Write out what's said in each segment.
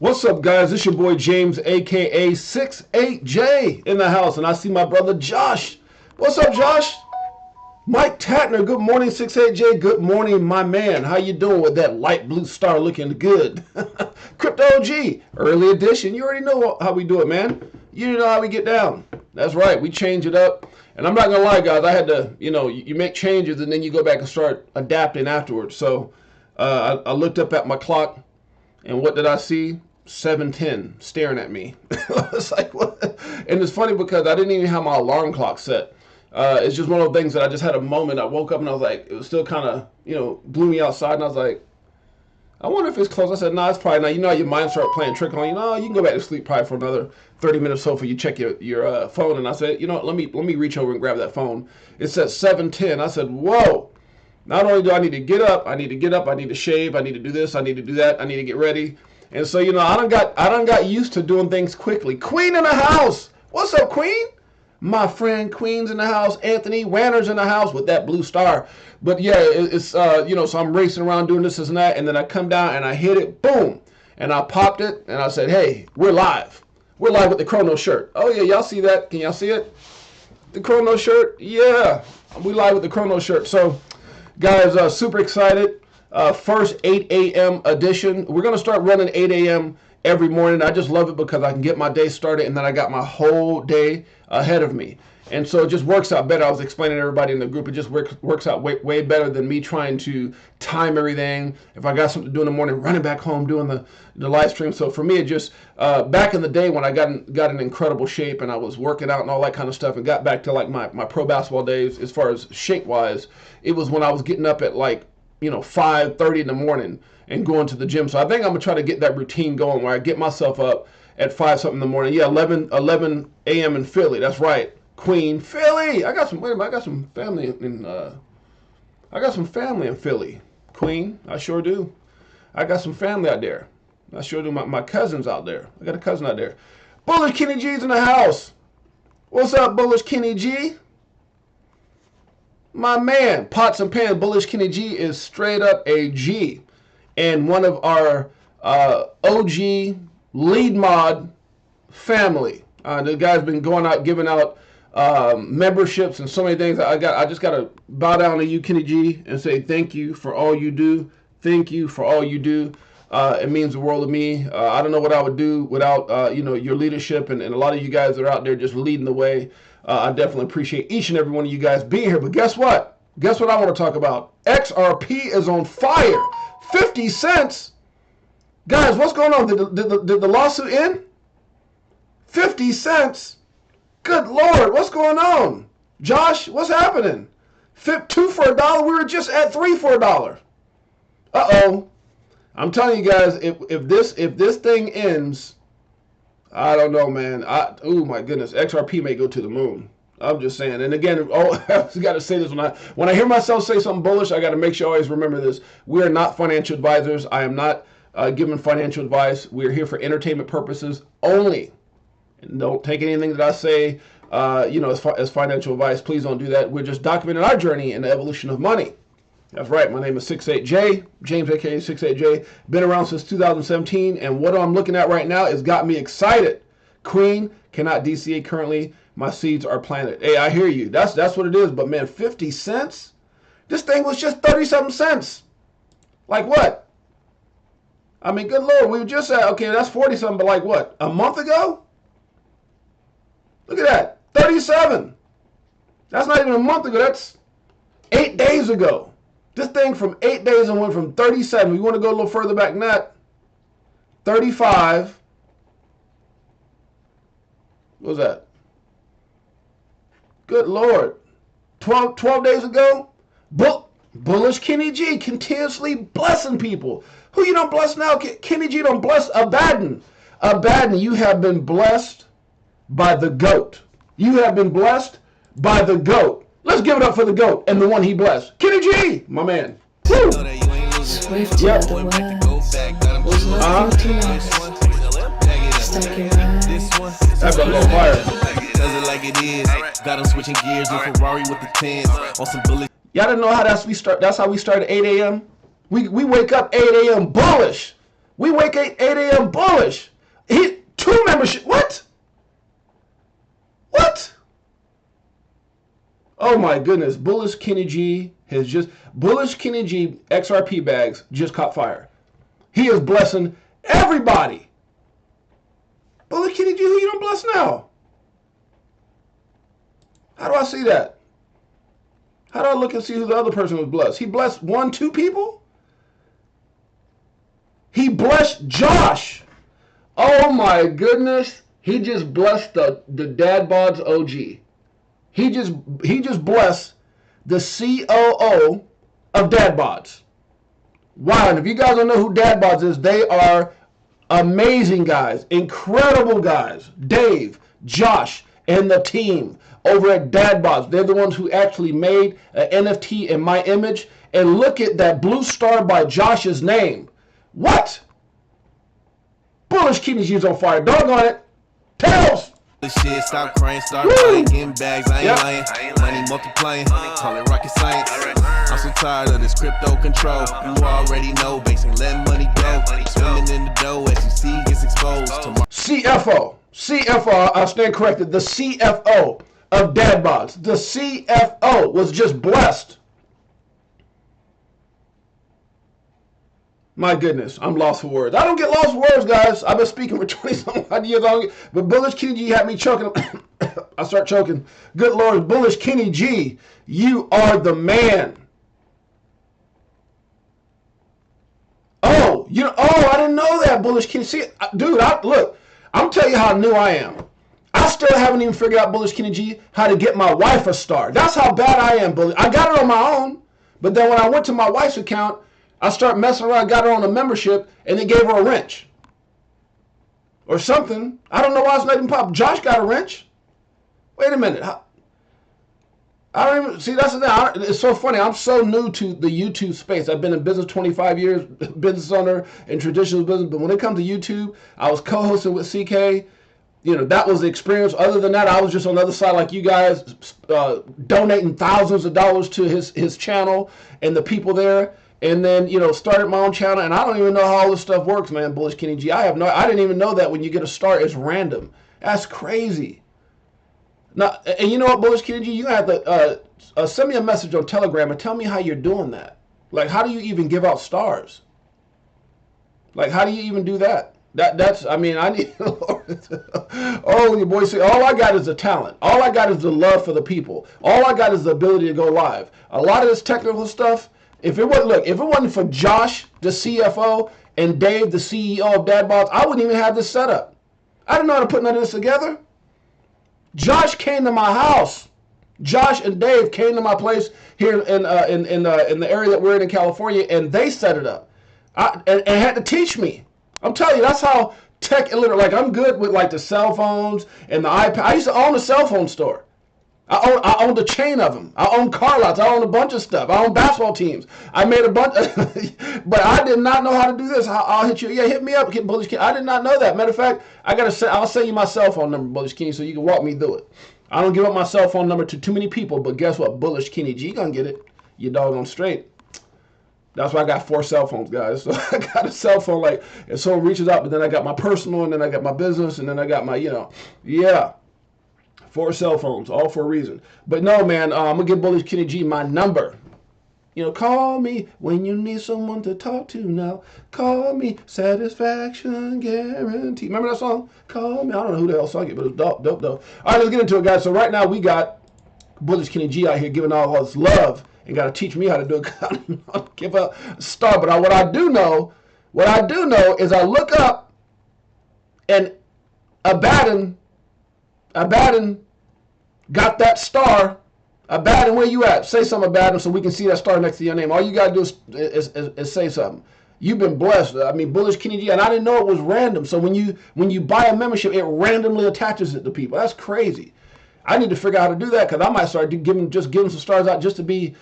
What's up, guys? It's your boy James, aka 68J, in the house, and I see my brother Josh. What's up, Josh? Mike Tatner, good morning, 68J. Good morning, my man. How you doing with that light blue star looking good? Crypto OG, early edition. You already know how we do it, man. You know how we get down. That's right, we change it up. And I'm not gonna lie, guys, I had to, you make changes and then you go back and start adapting afterwards. So I looked up at my clock, and what did I see? 7:10 staring at me. It's like, what? And it's funny because I didn't even have my alarm clock set. It's just one of those things that I just had a moment. I woke up and I was like, it was still kind of, gloomy outside, and I was like, I wonder if it's close. I said, no, it's probably not. You know how your mind started playing trick on you. No, you can go back to sleep probably for another 30 minutes or so before you check your phone. And I said, let me reach over and grab that phone. It said 7:10. I said, whoa. Not only do I need to get up, I need to shave, I need to do this, I need to do that, I need to get ready. And so, I done got used to doing things quickly. Queen in the house. What's up, Queen? My friend Queen's in the house. Anthony Wanner's in the house with that blue star. But yeah, it's so I'm racing around doing this and that, and then I come down and I hit it, boom, and I popped it, and I said, hey, we're live. We're live with the Chrono shirt. Oh yeah, y'all see that? Can y'all see it? The Chrono shirt? Yeah, we live with the Chrono shirt. So, guys, super excited. First 8 a.m. edition. We're going to start running 8 a.m. every morning. I just love it because I can get my day started, and then I got my whole day ahead of me. And so it just works out better. I was explaining to everybody in the group, it just works out way better than me trying to time everything. If I got something to do in the morning, running back home, doing the live stream. So for me, it just, back in the day when I got in incredible shape and I was working out and all that kind of stuff and got back to like my pro basketball days as far as shape-wise, it was when I was getting up at like, 5:30 in the morning and going to the gym. So I think I'm gonna try to get that routine going where I get myself up at 5 something in the morning. Yeah, 11 a.m. in Philly. That's right, Queen, Philly. I got some family in Philly. Queen, I sure do. I got some family out there. I sure do. My cousins out there. I got a cousin out there. Bullish Kenny G's in the house. What's up, Bullish Kenny G? My man, Pots and Pans, Bullish Kenny G is straight up a G. And one of our OG lead mod family. The guy's been going out, giving out memberships and so many things. I just got to bow down to you, Kenny G, and say thank you for all you do. Thank you for all you do. It means the world to me. I don't know what I would do without, your leadership and a lot of you guys that are out there just leading the way. I definitely appreciate each and every one of you guys being here. But guess what? Guess what I want to talk about? XRP is on fire. 50 cents. Guys, what's going on? Did the lawsuit end? 50 cents? Good Lord, what's going on? Josh, what's happening? 2 for $1. We were just at 3 for $1. Uh-oh. I'm telling you guys, if this thing ends, I don't know, man. Oh my goodness, XRP may go to the moon. I'm just saying. And again, I got to say this when I hear myself say something bullish, I got to make sure I always remember this. We are not financial advisors. I am not giving financial advice. We're here for entertainment purposes only. And don't take anything that I say, as financial advice. Please don't do that. We're just documenting our journey in the evolution of money. That's right. My name is 68J, James, aka 68J. Been around since 2017, and what I'm looking at right now has got me excited. Queen cannot DCA currently. My seeds are planted. Hey, I hear you. That's what it is. But man, 50 cents? This thing was just 30-something cents. Like what? I mean, good Lord, we were just at, okay, that's 40-something, but like what? A month ago? Look at that. 37. That's not even a month ago. That's 8 days ago. This thing from 8 days and went from 37. You want to go a little further back than that? 35. What was that? Good Lord. 12 days ago? Bullish Kenny G continuously blessing people. Who you don't bless now? Kenny G don't bless Abaddon. Abaddon, you have been blessed by the GOAT. You have been blessed by the GOAT. Let's give it up for the GOAT and the one he blessed. Kenny G, my man. Woo! Swift Yep. to the west. That's a little fire. Does it like it is. Got him switching gears in Ferrari with the 10s on some bullet. Y'all didn't know how that's how we start at 8 a.m. We wake up 8 a.m. bullish We wake 8 a.m. bullish. Two membership. What? What? Oh my goodness. Bullish Kenny G Bullish Kenny G XRP bags just caught fire. He is blessing everybody. Bullish Kenny G, who you don't bless now? How do I see that? How do I look and see who the other person was blessed? He blessed 1, 2 people? He blessed Josh. Oh my goodness. He just blessed the Dad Bods OG. He just blessed the COO of Dad Bods. Wow, and if you guys don't know who Dad Bods is, they are amazing guys, incredible guys. Dave, Josh, and the team over at Dad Bods. They're the ones who actually made an NFT in my image. And look at that blue star by Josh's name. What? Bullish Kenny G's on fire. Doggone it. Tails. This shit, stop crying, start buying, getting bags, I ain't lying. Money multiplying, call it rocket science. I'm so tired of this crypto control. You already know, basically letting money go. Swimming in the dough as you see gets exposed. CFO, I stand corrected. The CFO of Dad Bods. The CFO was just blessed. My goodness, I'm lost for words. I don't get lost for words, guys. I've been speaking for 20-some years. But Bullish Kenny G had me choking. I start choking. Good Lord, Bullish Kenny G, you are the man. Oh, I didn't know that, Bullish Kenny. See, dude, look, I'm telling you how new I am. I still haven't even figured out, Bullish Kenny G, how to get my wife a star. That's how bad I am, Bullish. I got it on my own, but then when I went to my wife's account, I start messing around, got her on a membership, and they gave her a wrench. Or something. I don't know why it's not even pop. Josh got a wrench. Wait a minute. I don't even, see, that's the thing. It's so funny. I'm so new to the YouTube space. I've been in business 25 years, business owner in traditional business. But when it comes to YouTube, I was co-hosting with CK. That was the experience. Other than that, I was just on the other side like you guys, donating thousands of dollars to his channel and the people there. And then, started my own channel, and I don't even know how all this stuff works, man, Bullish Kenny G. I didn't even know that when you get a start, it's random. That's crazy. Now, and you know what, Bullish Kenny G, you have to send me a message on Telegram and tell me how you're doing that. Like, how do you even give out stars? Like, how do you even do that? I need, oh, your boy say, all I got is the talent. All I got is the love for the people. All I got is the ability to go live. A lot of this technical stuff, if it wasn't for Josh, the CFO, and Dave, the CEO of Dad Bods, I wouldn't even have this set up. I didn't know how to put none of this together. Josh came to my house. Josh and Dave came to my place here in the area that we're in California, and they set it up. And had to teach me. I'm telling you, that's how tech illiterate. Like, I'm good with like the cell phones and the iPad. I used to own a cell phone store. I owned a chain of them. I owned car lots. I owned a bunch of stuff. I owned basketball teams. I made a bunch, but I did not know how to do this. I'll hit you. Yeah, hit me up, Bullish Kenny. I did not know that. Matter of fact, I'll send you my cell phone number, Bullish Kenny, so you can walk me through it. I don't give up my cell phone number to too many people, but guess what? Bullish Kenny G gonna get it. You doggone straight. That's why I got 4 cell phones, guys. So I got a cell phone, like, if someone reaches out, but then I got my personal, and then I got my business, and then I got my, yeah. 4 cell phones, all for a reason. But no, man, I'm going to give Bullish Kenny G my number. Call me when you need someone to talk to now. Call me, satisfaction guarantee. Remember that song? Call me. I don't know who the hell sung it, but it was dope, dope. All right, let's get into it, guys. So right now we got Bullish Kenny G out here giving all this love and got to teach me how to do it. I don't know, give a star. But what I do know is I look up and Abaddon got that star. Abaddon, where you at? Say something, Abaddon, so we can see that star next to your name. All you got to do is say something. You've been blessed. Bullish Kenny G, and I didn't know it was random. So when you buy a membership, it randomly attaches it to people. That's crazy. I need to figure out how to do that because I might start giving some stars out just to be,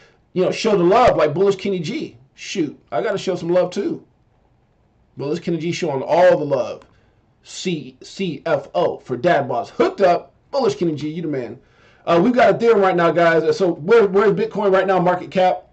show the love like Bullish Kenny G. Shoot, I got to show some love too. Bullish Kenny G showing all the love. CFO for Dad Bods. Hooked up. Bullish Kenny G, you the man. We've got Ethereum right now, guys. So where's Bitcoin right now? Market cap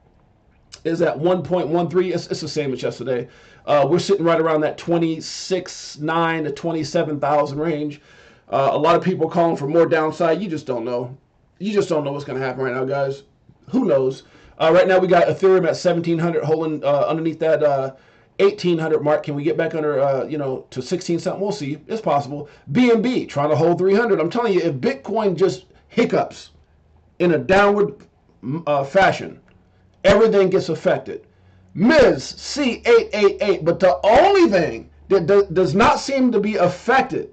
is at 1.13. It's the same as yesterday. We're sitting right around that 26.9 to 27,000 range. A lot of people calling for more downside. You just don't know. You just don't know what's going to happen right now, guys. Who knows? Right now we got Ethereum at 1,700 holding underneath that 1,800 mark. Can we get back under, to 16 something? We'll see. It's possible. BNB trying to hold 300. I'm telling you, if Bitcoin just hiccups in a downward fashion, everything gets affected. Ms. C888. But the only thing that does not seem to be affected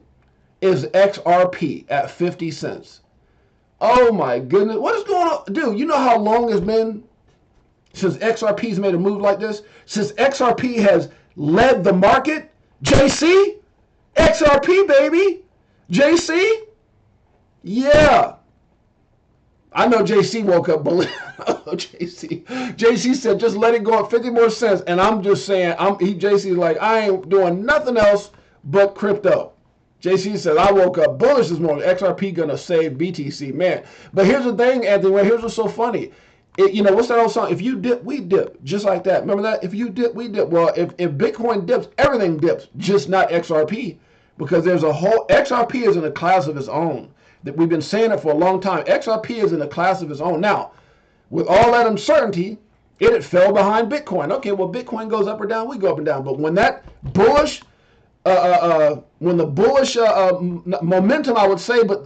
is XRP at 50 cents. Oh my goodness. What is going on? Dude, you know how long it's been since XRP's made a move like this? Since XRP has led the market? JC? XRP, baby? JC? Yeah. I know JC woke up believing. JC said, just let it go at 50 more cents. And I'm just saying, JC's like, I ain't doing nothing else but crypto. JC said, I woke up bullish this morning. XRP gonna save BTC, man. But here's the thing, Anthony. Here's what's so funny. What's that old song? If you dip, we dip. Just like that. Remember that? If you dip, we dip. Well, if Bitcoin dips, everything dips. Just not XRP. Because there's a whole, XRP is in a class of its own. That we've been saying it for a long time. XRP is in a class of its own. Now, with all that uncertainty, it fell behind Bitcoin. Okay, well, Bitcoin goes up or down, we go up and down. But when that bullish, when the bullish momentum, I would say, but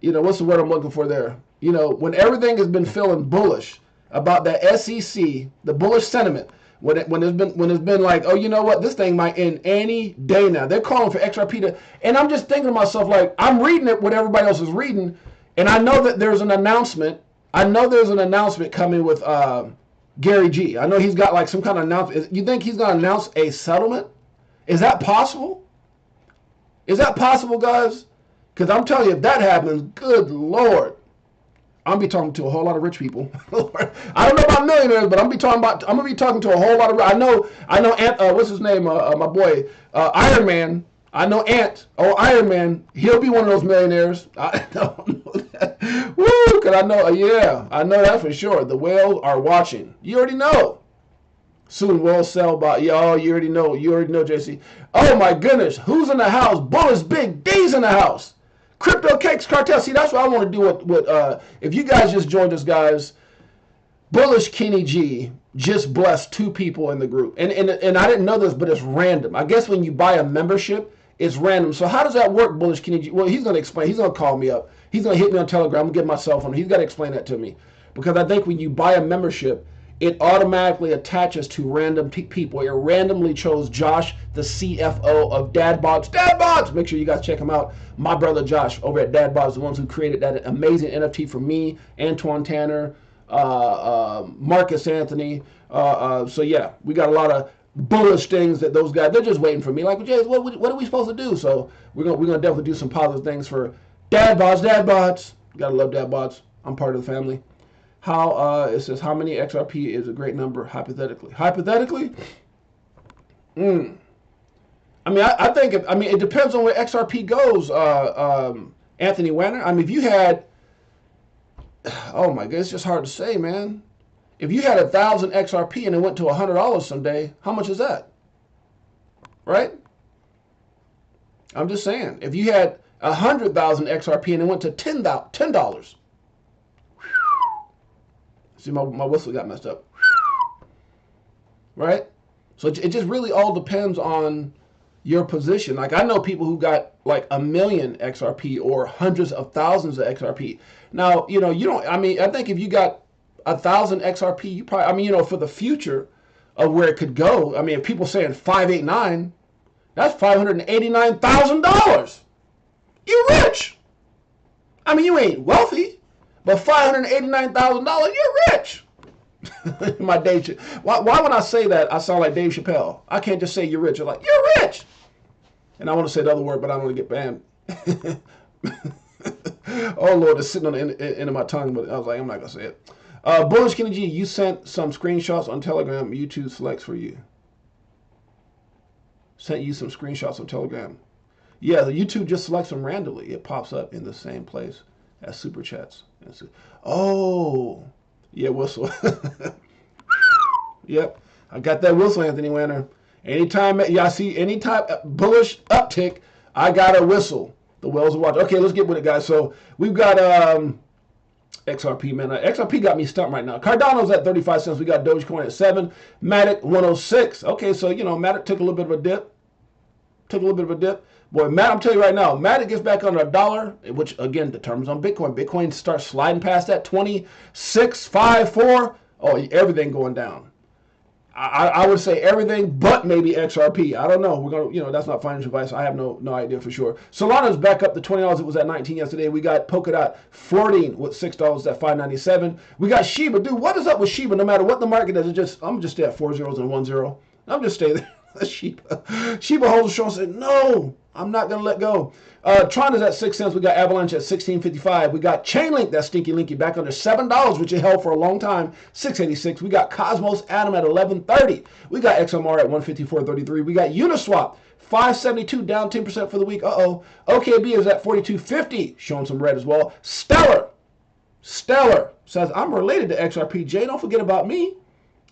what's the word I'm looking for there? When everything has been feeling bullish about that SEC, the bullish sentiment, when it's been like, oh, you know what, this thing might end any day now. They're calling for XRP to, and I'm just thinking to myself, like, I'm reading it what everybody else is reading, and I know that there's an announcement. I know there's an announcement coming with Gary G. I know he's got like some kind of announcement. You think he's going to announce a settlement? Is that possible? Is that possible, guys? Because I'm telling you, if that happens, good Lord, I'll be talking to a whole lot of rich people. I don't know about millionaires, but I'm gonna be talking to a whole lot of. I know. Ant, what's his name? My boy, Iron Man. I know Ant. Oh, Iron Man. He'll be one of those millionaires. I don't know that. Woo! Cause I know. Yeah, I know that for sure. The whales are watching. You already know. Soon we'll sell by. Yeah, you already know. You already know, JC. Oh my goodness, who's in the house? Bullish Big D's in the house. Crypto Cakes Cartel. See, that's what I want to do with if you guys just joined us, guys, Bullish Kenny G just blessed 2 people in the group. And I didn't know this, but it's random. I guess when you buy a membership, it's random. So how does that work, Bullish Kenny G? Well, he's going to explain. He's going to call me up. He's going to hit me on Telegram. I'm going to get my cell phone. He's got to explain that to me. Because I think when you buy a membership, it automatically attaches to random people. It randomly chose Josh, the CFO of DadBods. DadBods! Make sure you guys check him out. My brother Josh over at DadBods, the ones who created that amazing NFT for me, Antoine Tanner, Marcus Anthony. So yeah, we got a lot of bullish things that those guys, they're just waiting for me. Like, Jay, what are we supposed to do? So we're gonna definitely do some positive things for DadBods. DadBods. You gotta love DadBods. I'm part of the family. How it says how many XRP is a great number hypothetically. Hypothetically, I mean, I think it depends on where XRP goes. Anthony Wanner. I mean, if you had, oh my God, it's just hard to say, man. If you had 1,000 XRP and it went to $100 someday, how much is that? Right? I'm just saying. If you had 100,000 XRP and it went to $10. See, my whistle got messed up. Right? So it just really all depends on your position. Like, I know people who got like 1 million XRP or hundreds of thousands of XRP. Now, you don't, I mean, I think if you got 1,000 XRP, you probably, I mean, for the future of where it could go, I mean, if people saying 589, that's $589,000. You're rich. I mean, you ain't wealthy. But $589,000, you're rich. My Dave. Why when I say that, I sound like Dave Chappelle? I can't just say you're rich. I'm like, you're rich. And I want to say the other word, but I don't want to get banned. Oh, Lord, it's sitting on the end of my tongue, but I was like, I'm not going to say it. Bullish Kenny G, you sent some screenshots on Telegram. YouTube selects for you. Sent you some screenshots on Telegram. Yeah, the YouTube just selects them randomly. It pops up in the same place as Super Chats. Oh, yeah, whistle. Yep. I got that whistle, Anthony Wanner. Anytime y'all see any type of bullish uptick, I got a whistle. The whales are watching. Okay, let's get with it, guys. So we've got XRP, man. XRP got me stumped right now. Cardano's at 35 cents. We got Dogecoin at 7. Matic 106. Okay, so Matic took a little bit of a dip. Boy, Matt, I'm telling you right now, Matic gets back under $1, which again determines on Bitcoin. Bitcoin starts sliding past that 26.54. Oh, everything going down. I would say everything but maybe XRP. I don't know. We're gonna, that's not financial advice. I have no idea for sure. Solana's back up to $20. It was at 19 yesterday. We got Polkadot flirting with $6 at 5.97. We got Shiba. Dude, what is up with Shiba? No matter what the market does, I'm just stay at 4 zeros and 1 0. I'm just stay there. Shiba holds a show and said, no, I'm not gonna let go. Tron is at 6 cents. We got Avalanche at 16.55. We got Chainlink, that stinky linky, back under $7, which it held for a long time, 6.86. We got Cosmos Atom at 11.30. We got XMR at 154.33. We got Uniswap 5.72, down 10% for the week. OKB is at 42.50, showing some red as well. Stellar says, I'm related to XRPJ. Don't forget about me.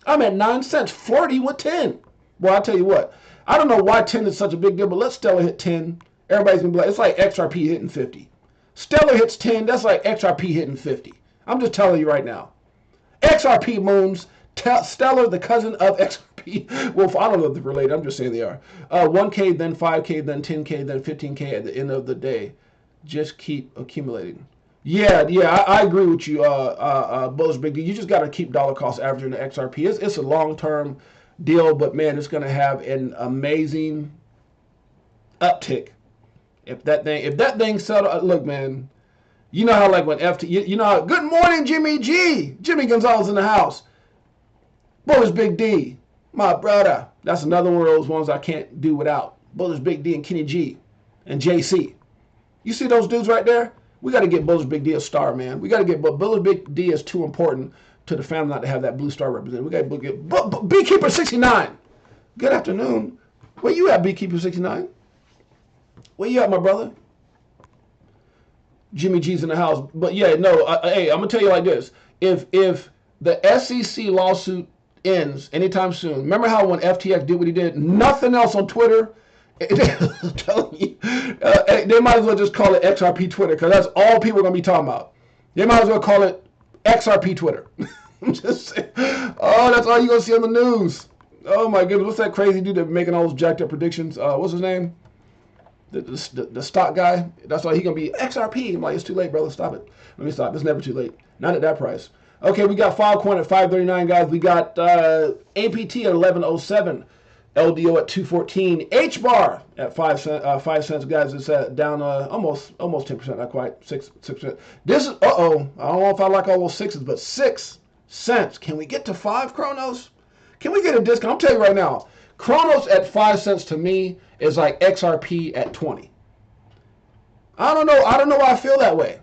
I'm at 9 cents, flirty with 10. Well, I'll tell you what. I don't know why 10 is such a big deal, but let Stellar hit 10. Everybody's going to be like, it's like XRP hitting 50. Stellar hits 10. That's like XRP hitting 50. I'm just telling you right now. XRP moons. Stellar, the cousin of XRP. Well, I don't know if they're related. I'm just saying they are. 1K, then 5K, then 10K, then 15K at the end of the day. Just keep accumulating. Yeah, I agree with you, Bullish Big D. You just got to keep dollar cost averaging the XRP. It's a long-term deal, but man, it's going to have an amazing uptick if that thing settle. Look, man, you know how like when you know how, good morning, Jimmy G, Jimmy Gonzalez in the house. Bullish Big D, my brother. That's another one of those ones I can't do without. Bullish Big D and Kenny G and JC. You see those dudes right there? We got to get Bullish Big D a star, man. We got to get, but Bullish Big D is too important to the family not to have that blue star represented. We got to get Beekeeper 69. Good afternoon. Where you at, Beekeeper 69? Where you at, my brother? Jimmy G's in the house. But yeah, no. Hey, I'm gonna tell you like this: if the SEC lawsuit ends anytime soon, remember how when FTX did what he did, nothing else on Twitter. I'm telling you, they might as well just call it XRP Twitter, because that's all people are gonna be talking about. They might as well call it XRP Twitter. I'm just saying. Oh, that's all you're going to see on the news. Oh, my goodness. What's that crazy dude that making all those jacked up predictions? What's his name? The stock guy. That's why he's going to be XRP. I'm like, it's too late, brother. Stop it. Let me stop. It's never too late. Not at that price. Okay, we got Filecoin at 5.39, guys. We got APT at 11.07. LDO at 2.14. HBAR at 5 cents, guys. It's down almost 10%, not quite 6%. This is I don't know if I like all those sixes, but 6 cents. Can we get to 5, Kronos? Can we get a discount? I'll tell you right now, Kronos at 5 cents to me is like XRP at 20. I don't know why I feel that way.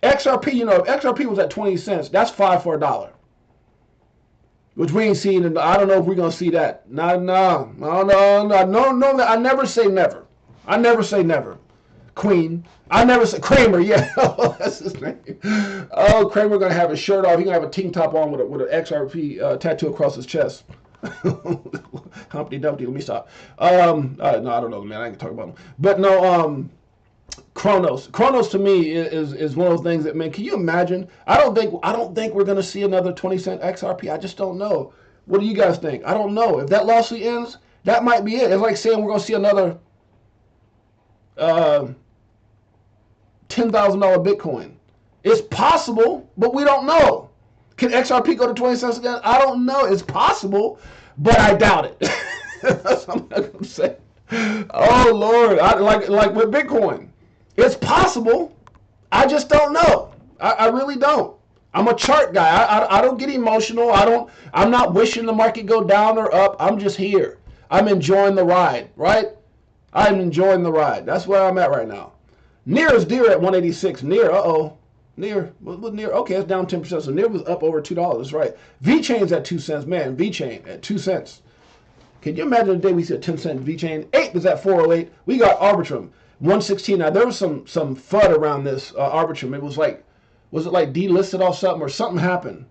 XRP, if XRP was at 20 cents, that's 5 for $1. Which we ain't seen, and I don't know if we're gonna see that. No. I never say never. I never say never. Queen. I never say Kramer. Yeah, that's his name. Oh, Kramer gonna have his shirt off. He gonna have a tank top on with an XRP tattoo across his chest. Humpty Dumpty. Let me stop. No, I don't know, man. I ain't gonna talk about him. But no, Kronos to me is one of those things that, man, can you imagine? I don't think we're gonna see another 20-cent XRP. I just don't know. What do you guys think? I don't know. If that lawsuit ends, that might be it. It's like saying we're gonna see another $10,000 Bitcoin. It's possible, but we don't know. Can XRP go to 20 cents again? I don't know. It's possible, but I doubt it. That's what I'm gonna say. Oh Lord, like with Bitcoin. It's possible. I just don't know. I really don't. I'm a chart guy. I don't get emotional. I'm not wishing the market go down or up. I'm just here. I'm enjoying the ride, right? I'm enjoying the ride. That's where I'm at right now. Near is dear at 186. Near, Near, what Near? Okay, it's down 10%. So Near was up over $2. Right. VeChain's at 2 cents. Man, VeChain at 2 cents. Can you imagine the day we see a 10-cent VeChain? 8 was at 408. We got Arbitrum 116. Now there was some FUD around this Arbitrum. It was like, was it like delisted off something or something happened?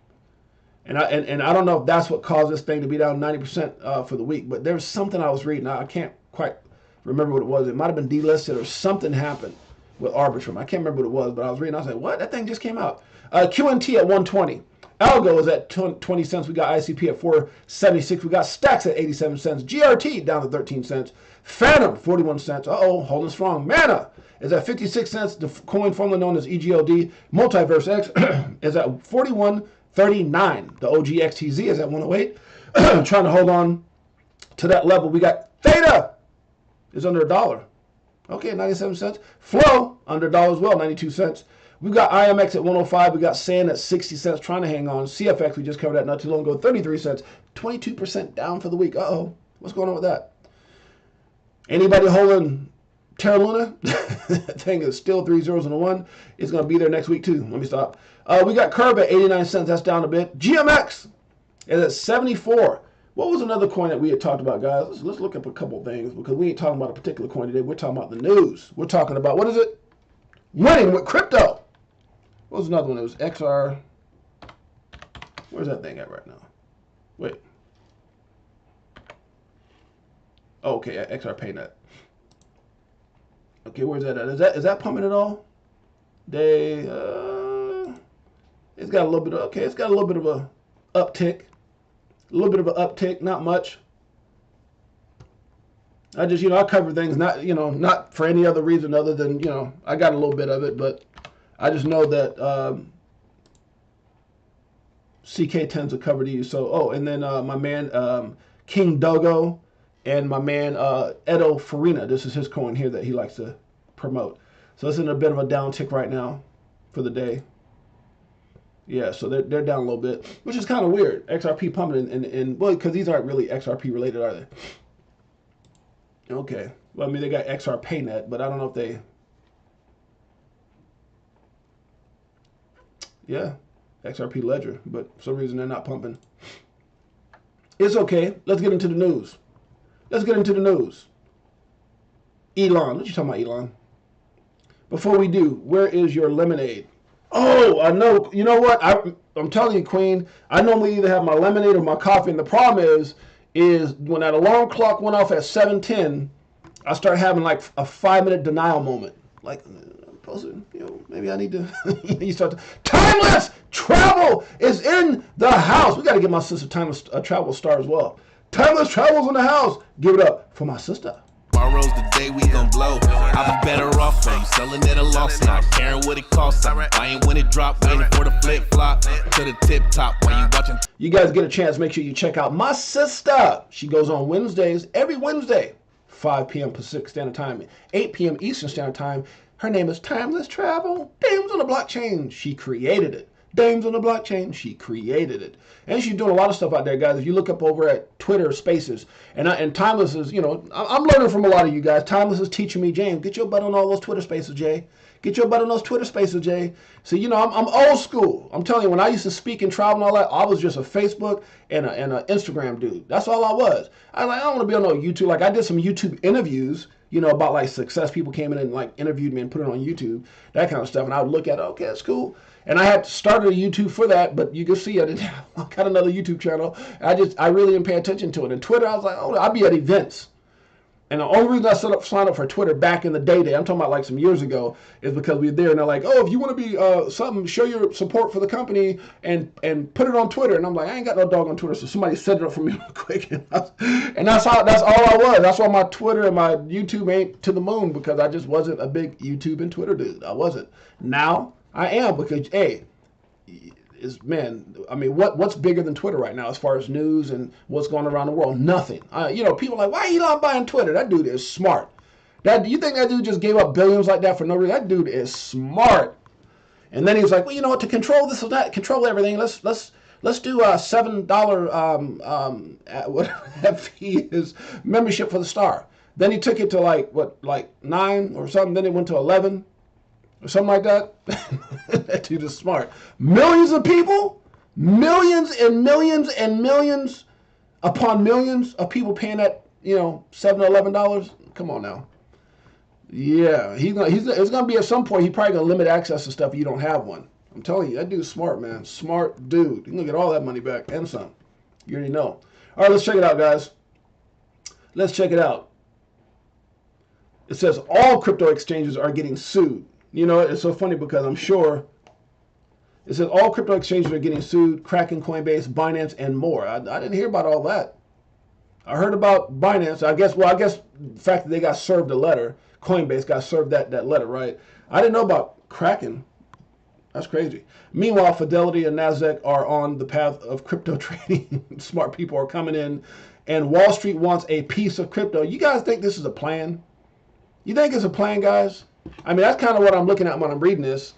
And I don't know if that's what caused this thing to be down 90% for the week, but there's something I was reading. I can't quite remember what it was. It might have been delisted or something happened with Arbitrum. I can't remember what it was, but I was reading. I was like, what? That thing just came out. QNT at 120. Algo is at 20 cents. We got ICP at 476. We got Stacks at 87 cents. GRT down to 13 cents. Phantom, 41 cents. Uh-oh, holding strong. Mana is at 56 cents. The coin formerly known as EGLD. Multiverse X is at 41.39. The OG XTZ is at 108. Trying to hold on to that level. We got Theta is under $1. Okay, 97 cents. Flow under $1 as well, 92 cents. We've got IMX at 105. We got Sand at 60 cents, trying to hang on. CFX, we just covered that not too long ago, 33 cents. 22% down for the week. Uh-oh. What's going on with that? Anybody holding Terra Luna? That thing is still 3 zeros and a 1. It's going to be there next week, too. Let me stop. We got Curve at 89 cents. That's down a bit. GMX is at 74. What was another coin that we had talked about, guys? Let's look up a couple things because we ain't talking about a particular coin today. We're talking about the news. We're talking about, what is it? Winning with crypto. What was another one? It was XR. Where's that thing at right now? Wait. Oh, okay, XR PayNet. Okay, where's that at? Is that pumping at all? It's got a little bit of, okay, it's got a little bit of a uptick. A little bit of an uptick, not much. I just, I cover things not for any other reason other than, I got a little bit of it, but I just know that CK tends to cover these. So, and then my man King Dogo and my man Edo Farina. This is his coin here that he likes to promote. So it's in a bit of a downtick right now for the day. Yeah, so they're down a little bit, which is kind of weird. XRP pumping and well, because these aren't really XRP related, are they? Okay. Well, I mean, they got XR PayNet, but I don't know if they... Yeah, XRP Ledger, but for some reason they're not pumping. It's okay. Let's get into the news. Elon. What you talking about, Elon? Before we do, where is your lemonade? Oh, I know. You know what? I'm telling you, Queen, I normally either have my lemonade or my coffee, and the problem is when that alarm clock went off at 7:10, I start having like a 5-minute denial moment. Like, maybe I need to. You start to. Timeless Travel is in the house. We got to get my sister Timeless Travel star as well. Timeless Travel's in the house. Give it up for my sister. Tomorrow's the day we gon' blow. I'm better off from selling at a loss, not caring what it costs. I'm buying when it drop, waiting for the flip flop to the tip top. While you watching, you guys get a chance, make sure you check out my sister. She goes on Wednesdays, every Wednesday, 5 p.m. Pacific Standard Time, 8 p.m. Eastern Standard Time. Her name is Timeless Travel. Dames on the blockchain. She created it. Dames on the blockchain. She created it. And she's doing a lot of stuff out there, guys. If you look up over at Twitter Spaces, and Timeless is, I'm learning from a lot of you guys. Timeless is teaching me, James, get your butt on all those Twitter Spaces, Jay. Get your butt on those Twitter Spaces, Jay. So, I'm old school. I'm telling you, when I used to speak and travel and all that, I was just a Facebook and an Instagram dude. That's all I was. I don't want to be on no YouTube. Like, I did some YouTube interviews, about like success. People came in and like interviewed me and put it on YouTube, that kind of stuff. And I would look at it, okay, that's cool. And I had started a YouTube for that, but you can see I got another YouTube channel. I really didn't pay attention to it. And Twitter, I was like, I'll be at events. And the only reason I signed up for Twitter back in the day, I'm talking about like some years ago, is because we were there and they're like, if you want to be something, show your support for the company and put it on Twitter. And I'm like, I ain't got no dog on Twitter, so somebody set it up for me real quick. And that's all I was. That's why my Twitter and my YouTube ain't to the moon, because I just wasn't a big YouTube and Twitter dude. I wasn't. Now I am, because what's bigger than Twitter right now as far as news and what's going around the world? Nothing. People are like, why are you not buying Twitter? That dude is smart. You think that dude just gave up billions like that for no reason? That dude is smart. And then he was like, well, you know what? To control this or that, control everything. Let's do a $7 whatever that fee is, membership for the Star. Then he took it to like 9 or something. Then it went to 11. Or something like that. That dude is smart. Millions of people, millions and millions and millions upon millions of people paying that, $7 or $11. Come on now. Yeah, it's gonna be at some point. He's probably gonna limit access to stuff if you don't have one. I'm telling you, that dude's smart, man. Smart dude. He's going to get all that money back and some. You already know. All right, let's check it out, guys. Let's check it out. It says all crypto exchanges are getting sued. You know, it's so funny because I'm sure it says all crypto exchanges are getting sued, Kraken, Coinbase, Binance, and more. I didn't hear about all that. I heard about Binance. I guess the fact that they got served a letter, Coinbase got served that letter, right? I didn't know about Kraken. That's crazy. Meanwhile, Fidelity and NASDAQ are on the path of crypto trading. Smart people are coming in, and Wall Street wants a piece of crypto. You guys think this is a plan? You think it's a plan, guys? I mean, that's kind of what I'm looking at when I'm reading this.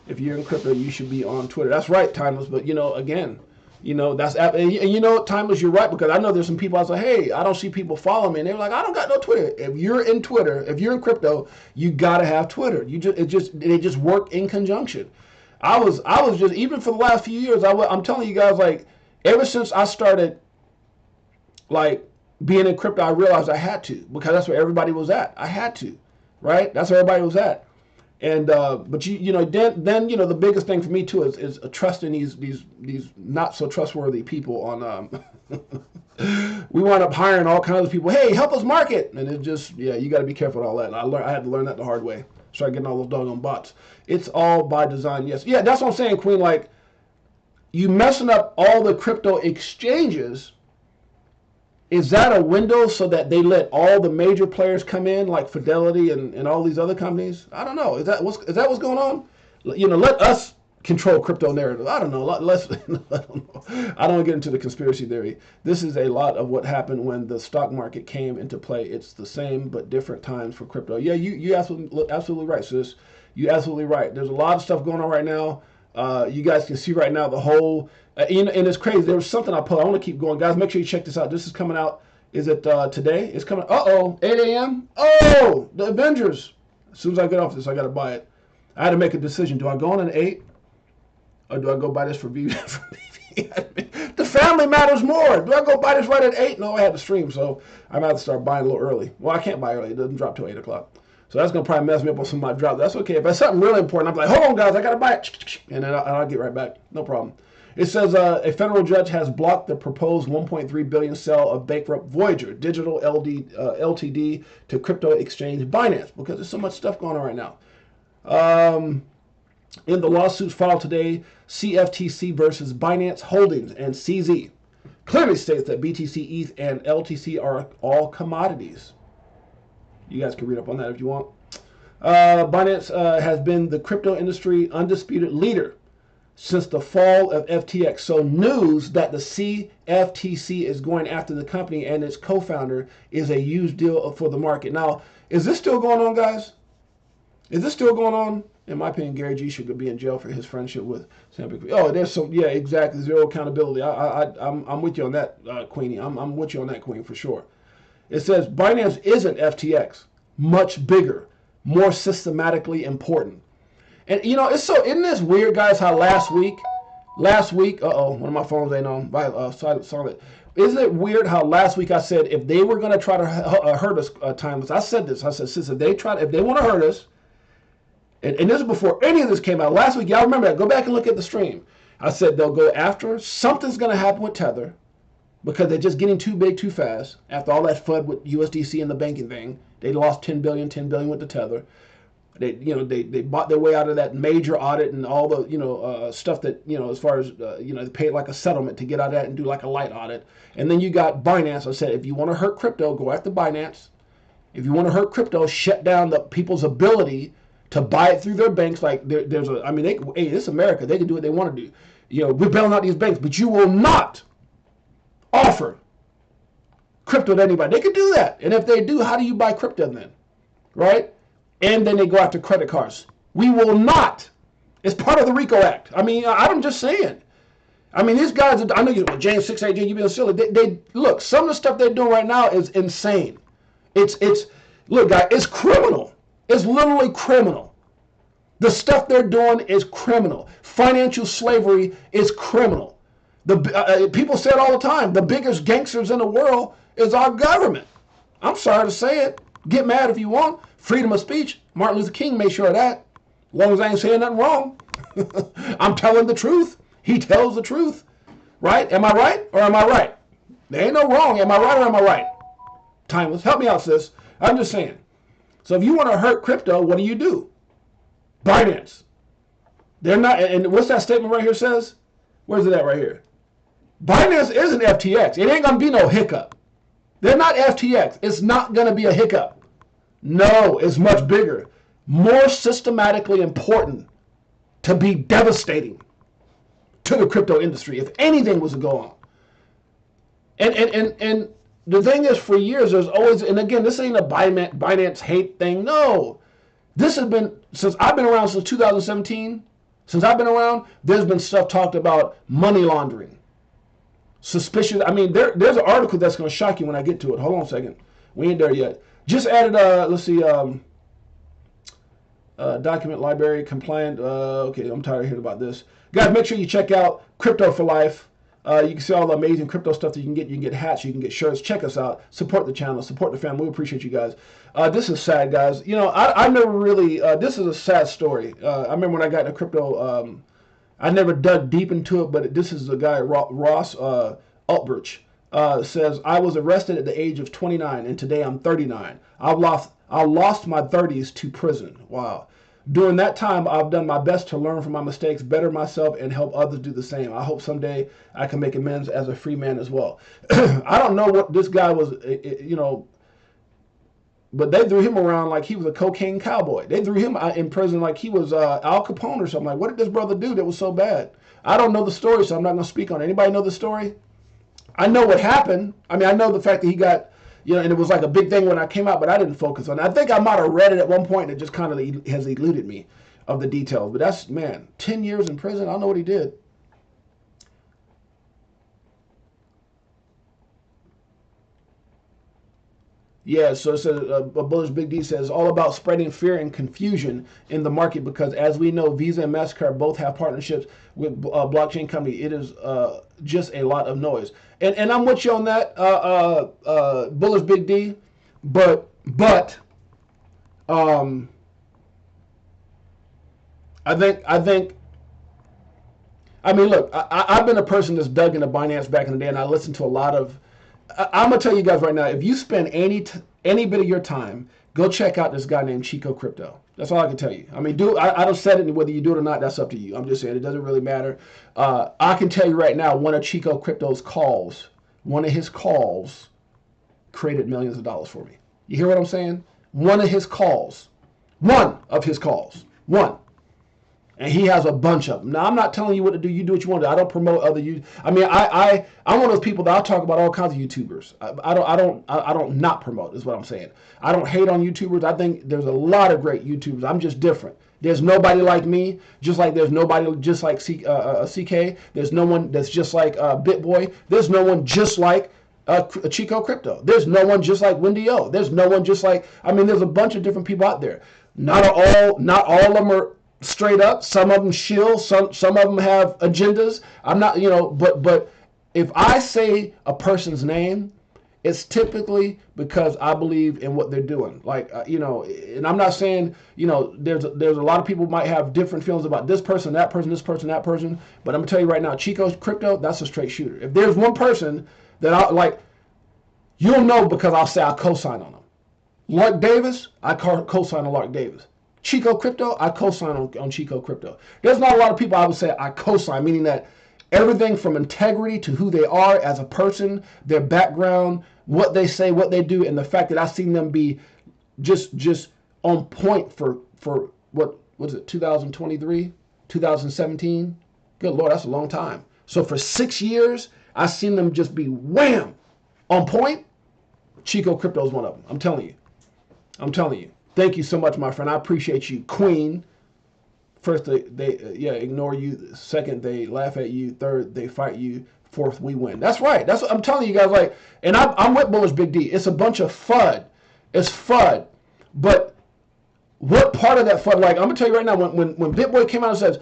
If you're in crypto, you should be on Twitter. That's right, Timeless. But, you know, again, you know, and you know, Timeless, you're right, because I know there's some people I was like, hey, I don't see people follow me. And they're like, I don't got no Twitter. If you're in Twitter, if you're in crypto, you got to have Twitter. They just work in conjunction. I was just, even for the last few years, I'm telling you guys, like, ever since I started, like, being in crypto, I realized I had to, because that's where everybody was at. I had to, right? That's where everybody was at. And but you know, then you know, the biggest thing for me too is trusting these not so trustworthy people on. We wound up hiring all kinds of people. Hey, help us market, and it just, yeah, you got to be careful with all that. And I had to learn that the hard way. Start getting all those doggone bots. It's all by design. Yes, yeah, that's what I'm saying, Queen. Like, you messing up all the crypto exchanges. Is that a window so that they let all the major players come in, like Fidelity and all these other companies? I don't know. Is that what's going on? You know, let us control crypto narrative. I don't know. Let's. I don't know. I don't get into the conspiracy theory. This is a lot of what happened when the stock market came into play. It's the same but different times for crypto. Yeah, you absolutely right, sis. You absolutely right. There's a lot of stuff going on right now. You guys can see right now the whole, and it's crazy. There was something I put. I want to keep going, guys. Make sure you check this out. This is coming out. Is it today? It's coming. 8 a.m. Oh, the Avengers. As soon as I get off this, I got to buy it. I had to make a decision. Do I go on an 8, or do I go buy this for VV? The family matters more. Do I go buy this right at 8? No, I had to stream, so I'm gonna have to start buying a little early. Well, I can't buy early. It doesn't drop till 8 o'clock. So that's going to probably mess me up on some of my drops. That's okay. If it's something really important, I'm like, hold on, guys, I got to buy it. And then I'll get right back. No problem. It says a federal judge has blocked the proposed $1.3 billion sale of bankrupt Voyager Digital Ltd. to crypto exchange Binance, because there's so much stuff going on right now. In the lawsuits filed today, CFTC versus Binance Holdings and CZ clearly states that BTC, ETH, and LTC are all commodities. You guys can read up on that if you want. Binance has been the crypto industry undisputed leader since the fall of FTX. So news that the CFTC is going after the company and its co-founder is a huge deal for the market. Now, is this still going on, guys? Is this still going on? In my opinion, Gary G should be in jail for his friendship with Sam Bankman. Oh, there's some, yeah, exactly, zero accountability. I'm with you on that, Queenie. I'm with you on that, Queen, for sure. It says Binance isn't FTX, much bigger, more systematically important. And you know, isn't this weird, guys, how last week, one of my phones ain't on, silent. Isn't it weird how last week I said if they were going to try to hurt us, Timeless, I said this, sis, if they want to hurt us, and this is before any of this came out, last week, y'all remember that, go back and look at the stream. I said they'll go after us, something's going to happen with Tether, because they're just getting too big too fast. After all that FUD with USDC and the banking thing, they lost 10 billion with the Tether. They bought their way out of that major audit and all the stuff that as far as they paid like a settlement to get out of that and do like a light audit. And then you got Binance. I said if you want to hurt crypto, go after Binance. If you want to hurt crypto, shut down the people's ability to buy it through their banks. Like hey, this is America. They can do what they want to do. We're bailing out these banks, but you will not offer crypto to anybody. They could do that. And if they do, how do you buy crypto then? Right? And then they go after credit cards. We will not. It's part of the RICO Act. I mean, I'm just saying. I mean, these guys, I know James 6AJ, you being silly. They look, some of the stuff they're doing right now is insane. Look, guys, it's criminal. It's literally criminal. The stuff they're doing is criminal. Financial slavery is criminal. People say it all the time. The biggest gangsters in the world is our government. I'm sorry to say it. Get mad if you want. Freedom of speech. Martin Luther King made sure of that. As long as I ain't saying nothing wrong. I'm telling the truth. He tells the truth. Right? Am I right or am I right? There ain't no wrong. Am I right or am I right? Timeless. Help me out, sis. I'm just saying. So if you want to hurt crypto, what do? Binance. They're not, and what's that statement right here says? Where's it at right here? Binance isn't FTX. It ain't going to be no hiccup. They're not FTX. It's not going to be a hiccup. No, it's much bigger. More systematically important to be devastating to the crypto industry if anything was to go on. And the thing is, for years, there's always, and again, this ain't a Binance hate thing. No. This has been, since I've been around since 2017, since I've been around, there's been stuff talked about money laundering. Suspicious. I mean, there's an article that's going to shock you when I get to it. Hold on a second. We ain't there yet. Just added, let's see, document library compliant. Okay, I'm tired of hearing about this. Guys, make sure you check out Crypto for Life. You can see all the amazing crypto stuff that you can get. You can get hats, you can get shirts. Check us out. Support the channel. Support the family. We appreciate you guys. This is sad, guys. You know, I never really, this is a sad story. I remember when I got into crypto, I never dug deep into it, but this is the guy, Ross Ulbricht, says, I was arrested at the age of 29, and today I'm 39. I lost my 30s to prison. Wow. During that time, I've done my best to learn from my mistakes, better myself, and help others do the same. I hope someday I can make amends as a free man as well. I don't know what this guy was, you know, but they threw him around like he was a cocaine cowboy. They threw him out in prison like he was Al Capone or something. Like, what did this brother do that was so bad? I don't know the story, so I'm not going to speak on it. Anybody know the story? I know what happened. I mean, I know the fact that he got, you know, and it was like a big thing when I came out, but I didn't focus on it. I think I might have read it at one point, and it just kind of has eluded me of the details. But that's, man, 10 years in prison. I don't know what he did. Yeah, so it says, Bullish Big D says, all about spreading fear and confusion in the market because, as we know, Visa and MasterCard both have partnerships with blockchain company. It is just a lot of noise. And I'm with you on that, Bullish Big D, but I mean, look, I've been a person that's dug into Binance back in the day, and I listened to a lot of, I'm going to tell you guys right now, if you spend any bit of your time, go check out this guy named Chico Crypto. That's all I can tell you. I mean, I don't said it, whether you do it or not, that's up to you. I'm just saying, it doesn't really matter. I can tell you right now, one of Chico Crypto's calls, one of his calls created millions of dollars for me. You hear what I'm saying? One of his calls. And he has a bunch of them. Now, I'm not telling you what to do. You do what you want to do. I don't promote other you. I mean, I'm one of those people that I'll talk about all kinds of YouTubers. I don't not promote is what I'm saying. I don't hate on YouTubers. I think there's a lot of great YouTubers. I'm just different. There's nobody like me, just like there's nobody just like CK. There's no one that's just like BitBoy. There's no one just like Chico Crypto. There's no one just like Wendy O. There's no one just like, I mean, there's a bunch of different people out there. Not all of them are straight up. Some of them shill. Some of them have agendas. I'm not, you know, but if I say a person's name, it's typically because I believe in what they're doing. Like, you know, and I'm not saying, you know, there's a lot of people who might have different feelings about this person, that person, this person, that person. But I'm gonna tell you right now, Chico's Crypto, that's a straight shooter. If there's one person that I like, you'll know because I'll say I co-sign on him. Lark Davis, I co-sign on Lark Davis. Chico Crypto, I co-sign on Chico Crypto. There's not a lot of people I would say I co-sign, meaning that everything from integrity to who they are as a person, their background, what they say, what they do, and the fact that I've seen them be just on point for what was it, 2023, 2017? Good Lord, that's a long time. So for 6 years, I've seen them just be wham, on point. Chico Crypto is one of them. I'm telling you. Thank you so much, my friend. I appreciate you, Queen. First, they ignore you. Second, they laugh at you. Third, they fight you. Fourth, we win. That's right. That's what I'm telling you guys. Like, and I'm with Bullish Big D. It's a bunch of FUD. It's FUD. But what part of that FUD? Like, I'm gonna tell you right now. When BitBoy came out and says,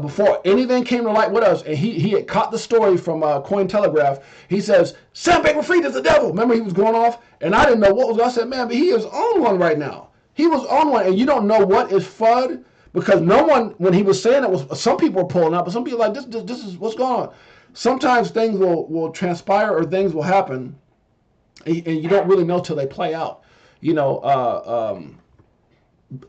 before anything came to light with us, and he had caught the story from Cointelegraph, he says, Sam Bankman-Fried is the devil. Remember, he was going off, and I didn't know what was. I said, man, but he is on one right now. He was on one, and you don't know what is FUD Because no one, when he was saying it, was some people were pulling up, but some people were like, this is what's going on. Sometimes things will transpire or things will happen, and you don't really know till they play out.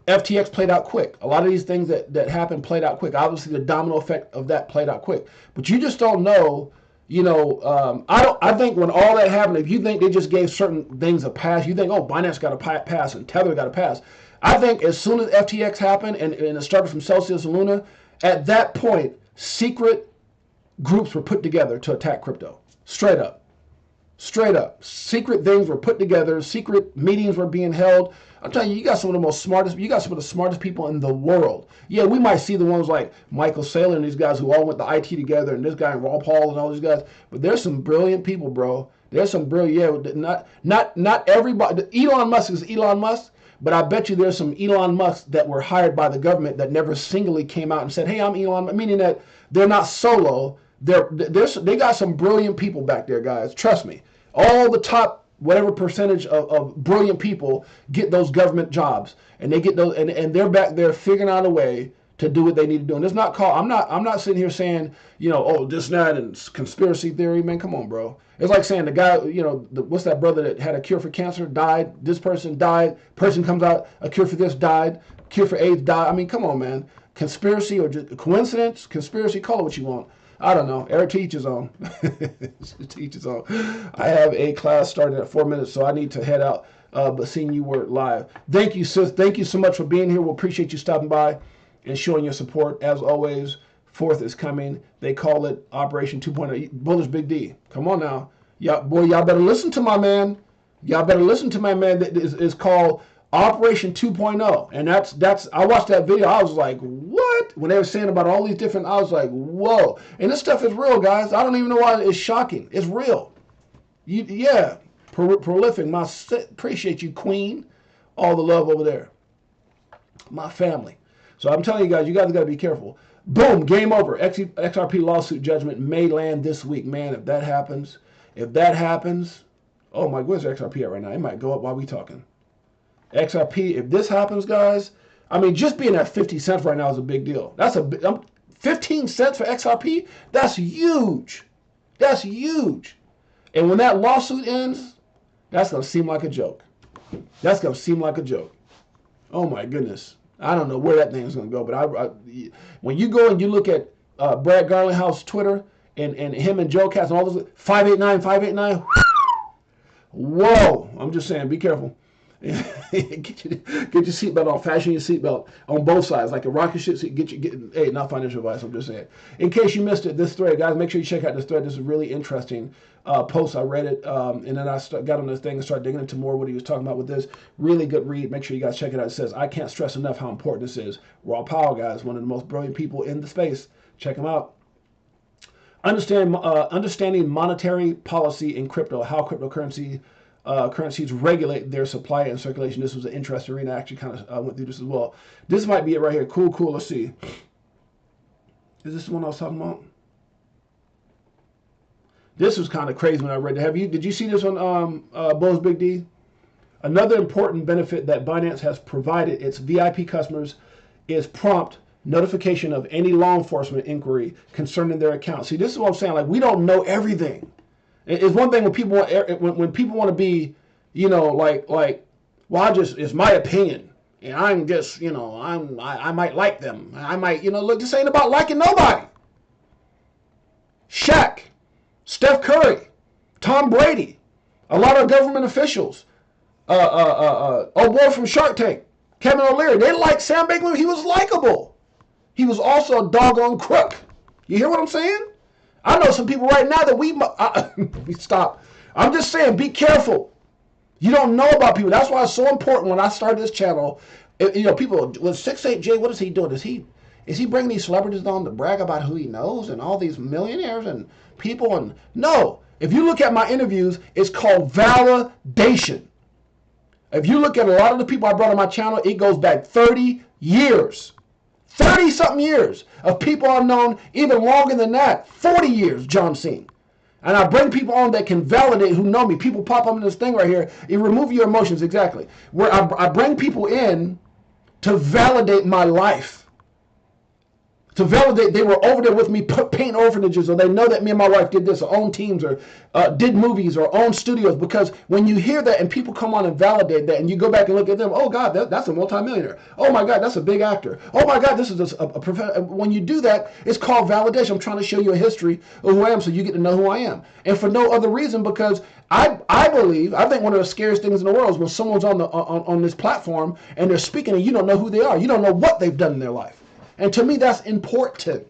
FTX played out quick. A lot of these things that happened played out quick. Obviously, the domino effect of that played out quick. But you just don't know. I think when all that happened, if you think they just gave certain things a pass, you think, oh, Binance got a pass and Tether got a pass. I think as soon as FTX happened and it started from Celsius and Luna, at that point, secret groups were put together to attack crypto. Straight up. Secret things were put together. Secret meetings were being held. I'm telling you, you got some of the smartest people in the world. Yeah, we might see the ones like Michael Saylor and these guys who all went to IT together, and this guy and Raw Paul and all these guys. But there's some brilliant people, bro. There's some brilliant. Yeah, not everybody. Elon Musk is Elon Musk, but I bet you there's some Elon Musk that were hired by the government that never singly came out and said, "Hey, I'm Elon." Meaning that they're not solo. They got some brilliant people back there, guys. Trust me. All the top whatever percentage of brilliant people get those government jobs, and they get those, and they're back there figuring out a way to do what they need to do. And it's not called. I'm not sitting here saying, oh, this and that and conspiracy theory, man. Come on, bro. It's like saying the guy, what's that brother that had a cure for cancer died? This person died. Person comes out, a cure for this died. Cure for AIDS died. I mean, come on, man. Conspiracy or just coincidence? Conspiracy, call it what you want. I don't know. Eric teaches on. Teaches on. I have a class starting at 4 minutes, so I need to head out. But seeing you were live. Thank you, sis. Thank you so much for being here. We'll appreciate you stopping by and showing your support. As always, 4th is coming. They call it Operation 2.0. Bullish Big D. Come on now. Y'all better listen to my man. Y'all better listen to my man. That is called Operation 2.0. And that's I watched that video. I was like, what? When they were saying about all these different, I was like, whoa. And this stuff is real, guys. I don't even know why it's shocking. It's real. Prolific. Appreciate you, Queen. All the love over there. My family. So I'm telling you guys got to be careful. Boom, game over. XRP lawsuit judgment may land this week. Man, if that happens, oh my, where's XRP at right now? It might go up while we talking. XRP, if this happens, guys, I mean, just being at 50 cents right now is a big deal. 15 cents for XRP? That's huge. That's huge. And when that lawsuit ends, that's going to seem like a joke. That's going to seem like a joke. Oh my goodness. I don't know where that thing is going to go, but when you go and you look at Brad Garlinghouse Twitter and him and Joe Katz and all those, 589, whoa, I'm just saying, be careful. get your seatbelt on. Fashion your seatbelt on both sides, like a rocket ship. Hey, not financial advice. I'm just saying. In case you missed it, this thread, guys, make sure you check out this thread. This is really interesting post. I read it, and then I got on this thing and started digging into more what he was talking about with this. Really good read. Make sure you guys check it out. It says, I can't stress enough how important this is. Raw Powell, guys, one of the most brilliant people in the space. Check him out. Understanding monetary policy in crypto, how cryptocurrencies regulate their supply and circulation. This was an interesting read. I actually kind of went through this as well. This might be it right here. Cool. Let's see. Is this the one I was talking about? This was kind of crazy when I read it. Did you see this on Bulls Big D? Another important benefit that Binance has provided its VIP customers is prompt notification of any law enforcement inquiry concerning their account. See, this is what I'm saying. Like, we don't know everything. It's one thing when people want to be, well, it's my opinion, and I'm just, I might like them. I might, look, this ain't about liking nobody. Shaq, Steph Curry, Tom Brady, a lot of government officials, old boy from Shark Tank, Kevin O'Leary, they like Sam Bankman. He was likable. He was also a doggone crook. You hear what I'm saying? I know some people right now that we stop. I'm just saying, be careful. You don't know about people. That's why it's so important when I started this channel. People, with 68J, what is he doing? Is he bringing these celebrities on to brag about who he knows and all these millionaires and people? And no, if you look at my interviews, it's called validation. If you look at a lot of the people I brought on my channel, it goes back 30 years. 30-something years of people I've known, even longer than that. 40 years, John Cena. And I bring people on that can validate, who know me. People pop up in this thing right here. You remove your emotions, exactly. Where I bring people in to validate my life. to validate they were over there with me painting orphanages, or they know that me and my wife did this, or own teams, or did movies, or own studios. Because when you hear that and people come on and validate that, and you go back and look at them, oh God, that's a multimillionaire. Oh my God, that's a big actor. Oh my God, this is a professional. When you do that, it's called validation. I'm trying to show you a history of who I am so you get to know who I am. And for no other reason, because I think one of the scariest things in the world is when someone's on this platform and they're speaking and you don't know who they are. You don't know what they've done in their life. And to me, that's important,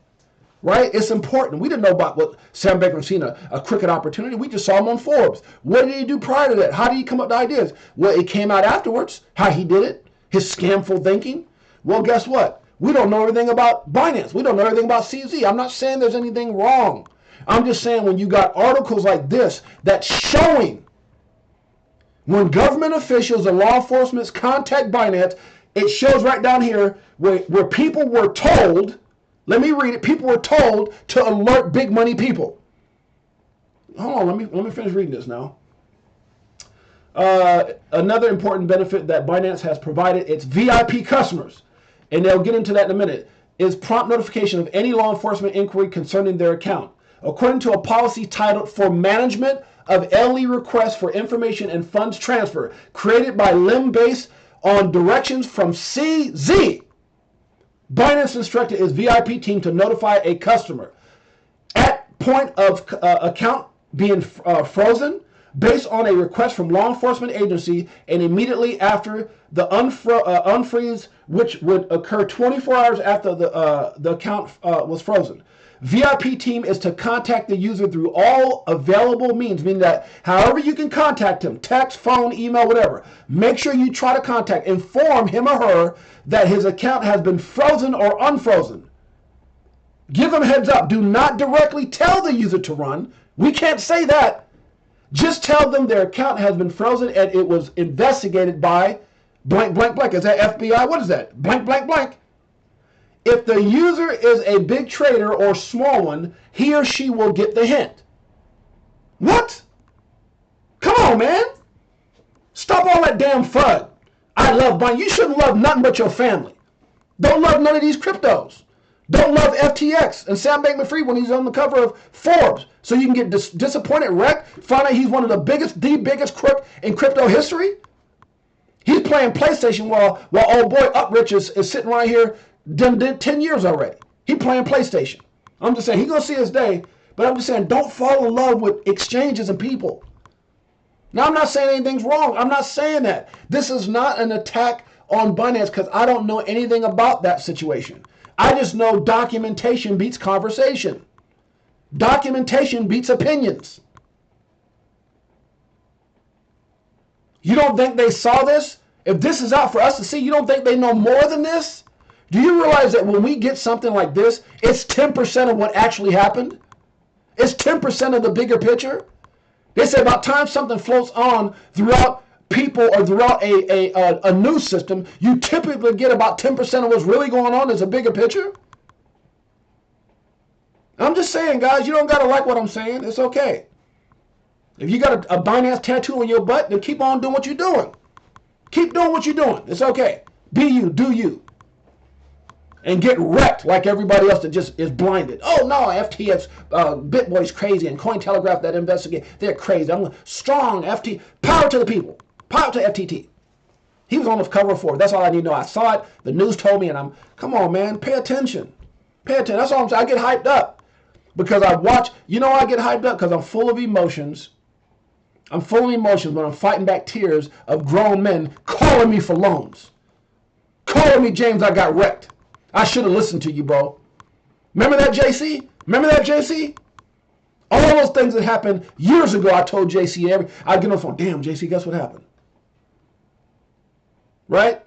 right? It's important. We didn't know about what Sam Bankman-Fried, a cricket opportunity. We just saw him on Forbes. What did he do prior to that? How did he come up with ideas? Well, it came out afterwards, how he did it, his scamful thinking. Well, guess what? We don't know everything about Binance. We don't know everything about CZ. I'm not saying there's anything wrong. I'm just saying when you got articles like this that's showing when government officials and law enforcement contact Binance, it shows right down here where people were told, let me read it, people were told to alert big money people. Hold on, let me finish reading this now. Another important benefit that Binance has provided its VIP customers, and they'll get into that in a minute, is prompt notification of any law enforcement inquiry concerning their account. According to a policy titled For Management of LE Requests for Information and Funds Transfer, created by LIM based on directions from CZ, Binance instructed its VIP team to notify a customer at point of account being frozen based on a request from law enforcement agency, and immediately after the unfreeze, which would occur 24 hours after the account was frozen. VIP team is to contact the user through all available means, meaning that however you can contact him, text, phone, email, whatever, make sure you try to contact, inform him or her that his account has been frozen or unfrozen. Give them heads up. Do not directly tell the user to run. We can't say that. Just tell them their account has been frozen and it was investigated by blank, blank, blank. Is that FBI? What is that? Blank, blank, blank. If the user is a big trader or small one, he or she will get the hint. What? Come on, man. Stop all that damn FUD. I love Binance. You shouldn't love nothing but your family. Don't love none of these cryptos. Don't love FTX and Sam Bankman-Fried when he's on the cover of Forbes. So you can get disappointed, wrecked, find out he's one of the biggest crook in crypto history. He's playing PlayStation while old boy Uprich is sitting right here. Did 10 years already. He playing PlayStation. I'm just saying, he's going to see his day, but I'm just saying, don't fall in love with exchanges and people. Now, I'm not saying anything's wrong. I'm not saying that. This is not an attack on Binance because I don't know anything about that situation. I just know documentation beats conversation. Documentation beats opinions. You don't think they saw this? If this is out for us to see, you don't think they know more than this? Do you realize that when we get something like this, it's 10% of what actually happened? It's 10% of the bigger picture. They say about time something floats on throughout people or throughout a news system, you typically get about 10% of what's really going on as a bigger picture. I'm just saying, guys, you don't got to like what I'm saying. It's okay. If you got a Binance tattoo on your butt, then keep on doing what you're doing. Keep doing what you're doing. It's okay. Be you. Do you. And get wrecked like everybody else that just is blinded. Oh, no, FTX, BitBoy's crazy, and Cointelegraph that investigate, they're crazy. I'm strong, FT. Power to the people. Power to FTT. He was on the cover of Forbes. That's all I need to know. I saw it. The news told me, and come on, man, pay attention. Pay attention. That's all I'm saying. I get hyped up because I watch. You know I get hyped up? Because I'm full of emotions. I'm full of emotions when I'm fighting back tears of grown men calling me for loans. Calling me, James, I got wrecked. I should have listened to you, bro. Remember that, JC? Remember that, JC? All those things that happened years ago, I told JC, I'd get on the phone, damn, JC, guess what happened? Right?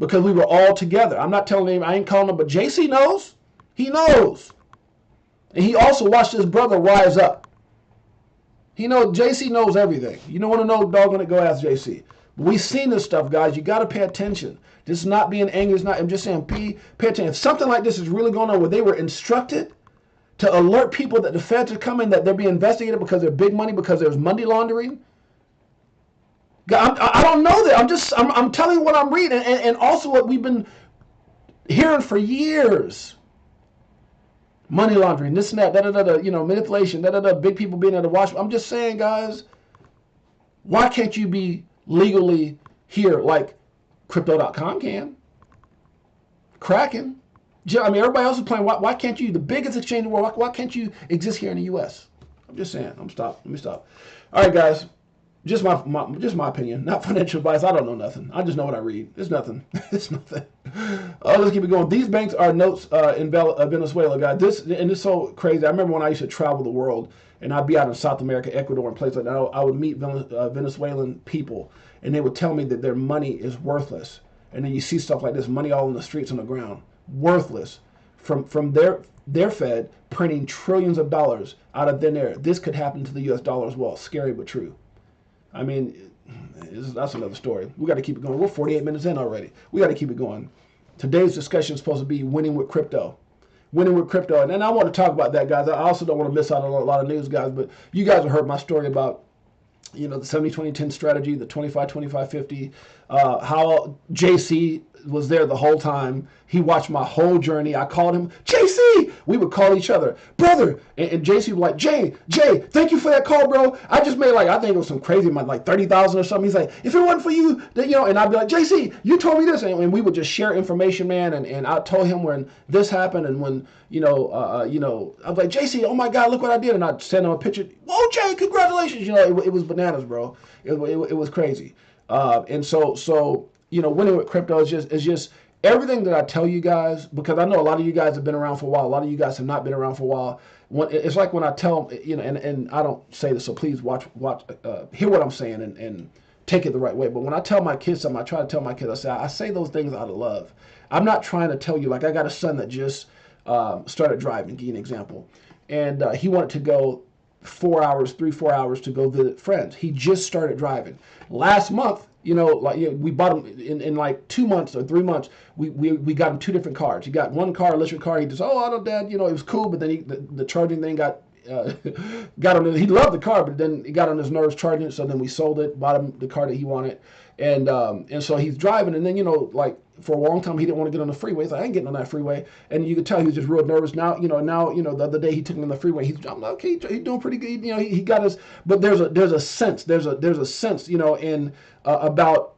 Because we were all together. I'm not telling him, I ain't calling him, but JC knows. He knows. And he also watched his brother rise up. He knows, JC knows everything. You don't want to know, doggone it, go ask JC. But we've seen this stuff, guys. You got to pay attention. This is not being angry. It's not, I'm just saying, pay attention. If something like this is really going on where they were instructed to alert people that the feds are coming, that they're being investigated because they're big money, because there's money laundering. I don't know that. I'm telling you what I'm reading, and also what we've been hearing for years. money laundering, this and that, manipulation, big people being able to watch. I'm just saying, guys, why can't you be legally here like Crypto.com can? Kraken. I mean, everybody else is playing. Why can't you, the biggest exchange in the world, why can't you exist here in the U.S.? I'm just saying. Let me stop. All right, guys. Just my opinion, not financial advice. I don't know nothing. I just know what I read. It's nothing. It's nothing. Let's keep it going. These banks are notes in Venezuela, guys. This is so crazy. I remember when I used to travel the world, and I'd be out in South America, Ecuador, and places like that. I would meet Venezuelan people, and they would tell me that their money is worthless. And then you see stuff like this, money all in the streets on the ground, worthless, from their Fed printing trillions of dollars out of thin air. This could happen to the U.S. dollar as well. Scary but true. I mean, that's another story. We got to keep it going. We're 48 minutes in already. We got to keep it going. Today's discussion is supposed to be winning with crypto. Winning with crypto. And then I want to talk about that, guys. I also don't want to miss out on a lot of news, guys. But you guys have heard my story about, the 70-20-10 strategy, the 25-25-50, how JC was there the whole time. He watched my whole journey. I called him, JC! We would call each other, brother. And JC was like, Jay, thank you for that call, bro. I just made I think it was some crazy amount, like 30,000 or something. He's like, if it wasn't for you, then, and I'd be like, JC, you told me this. And we would just share information, man. And I told him when this happened and when, I was like, JC, oh my God, look what I did. And I'd send him a picture. Whoa, Jay, congratulations. It was bananas, bro. It was crazy. And so, winning with crypto is just everything that I tell you guys, because I know a lot of you guys have been around for a while. A lot of you guys have not been around for a while. It's like when I tell, and I don't say this, so please hear what I'm saying and take it the right way. But when I tell my kids something, I try to tell my kids, I say those things out of love. I'm not trying to tell you, like I got a son that just started driving, give you an example. And he wanted to go 4 hours to go visit friends. He just started driving. Last month, we bought him in like 2 months or 3 months. We got him 2 different cars. He got one car, electric car. He just, I don't, Dad. It was cool, but then the charging thing got on. He loved the car, but then it got on his nerves charging it. So then we sold it, bought him the car that he wanted, and so he's driving. And then for a long time he didn't want to get on the freeway. He's like, I ain't getting on that freeway. And you could tell he was just real nervous. Now the other day he took me on the freeway. I'm like, okay, he's doing pretty good. He got us. But there's a sense in about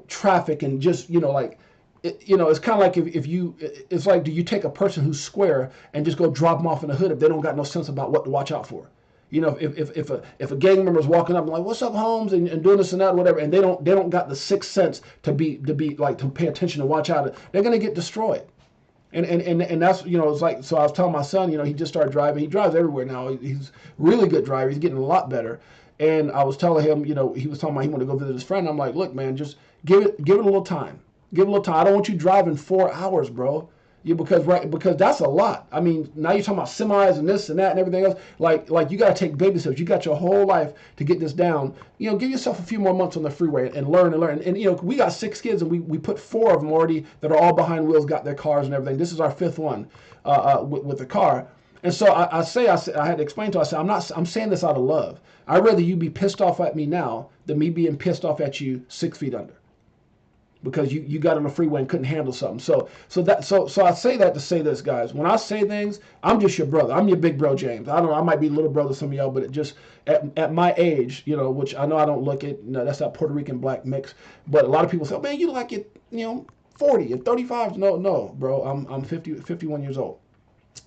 traffic and just it's kind of like if you, it's like, do you take a person who's square and just go drop them off in the hood if they don't got no sense about what to watch out for? If a gang member is walking up and like, what's up, Holmes, and doing this and that, whatever, and they don't got the sixth sense to pay attention and watch out, they're gonna get destroyed. And that's it's like, so I was telling my son, he just started driving. He drives everywhere now. He's a really good driver. He's getting a lot better. And I was telling him, he was talking about he wanted to go visit his friend. I'm like, look, man, just give it a little time. Give it a little time. I don't want you driving 4 hours, bro. Because that's a lot. I mean, now you're talking about semis and this and that and everything else. Like you got to take baby steps. You got your whole life to get this down. Give yourself a few more months on the freeway and learn. And we got 6 kids and we put 4 of them already that are all behind wheels, got their cars and everything. This is our 5th one with the car. And so I had to explain to him, I'm saying this out of love. I'd rather you be pissed off at me now than me being pissed off at you 6 feet under. Because you got on the freeway and couldn't handle something. So I say that to say this, guys. When I say things, I'm just your brother. I'm your big bro, James. I don't know. I might be little brother to some of y'all, but it just at my age, which I know I don't look at. That's that Puerto Rican black mix. But a lot of people say, oh, man, you like it, 40 and 35. No, bro. I'm 51 years old.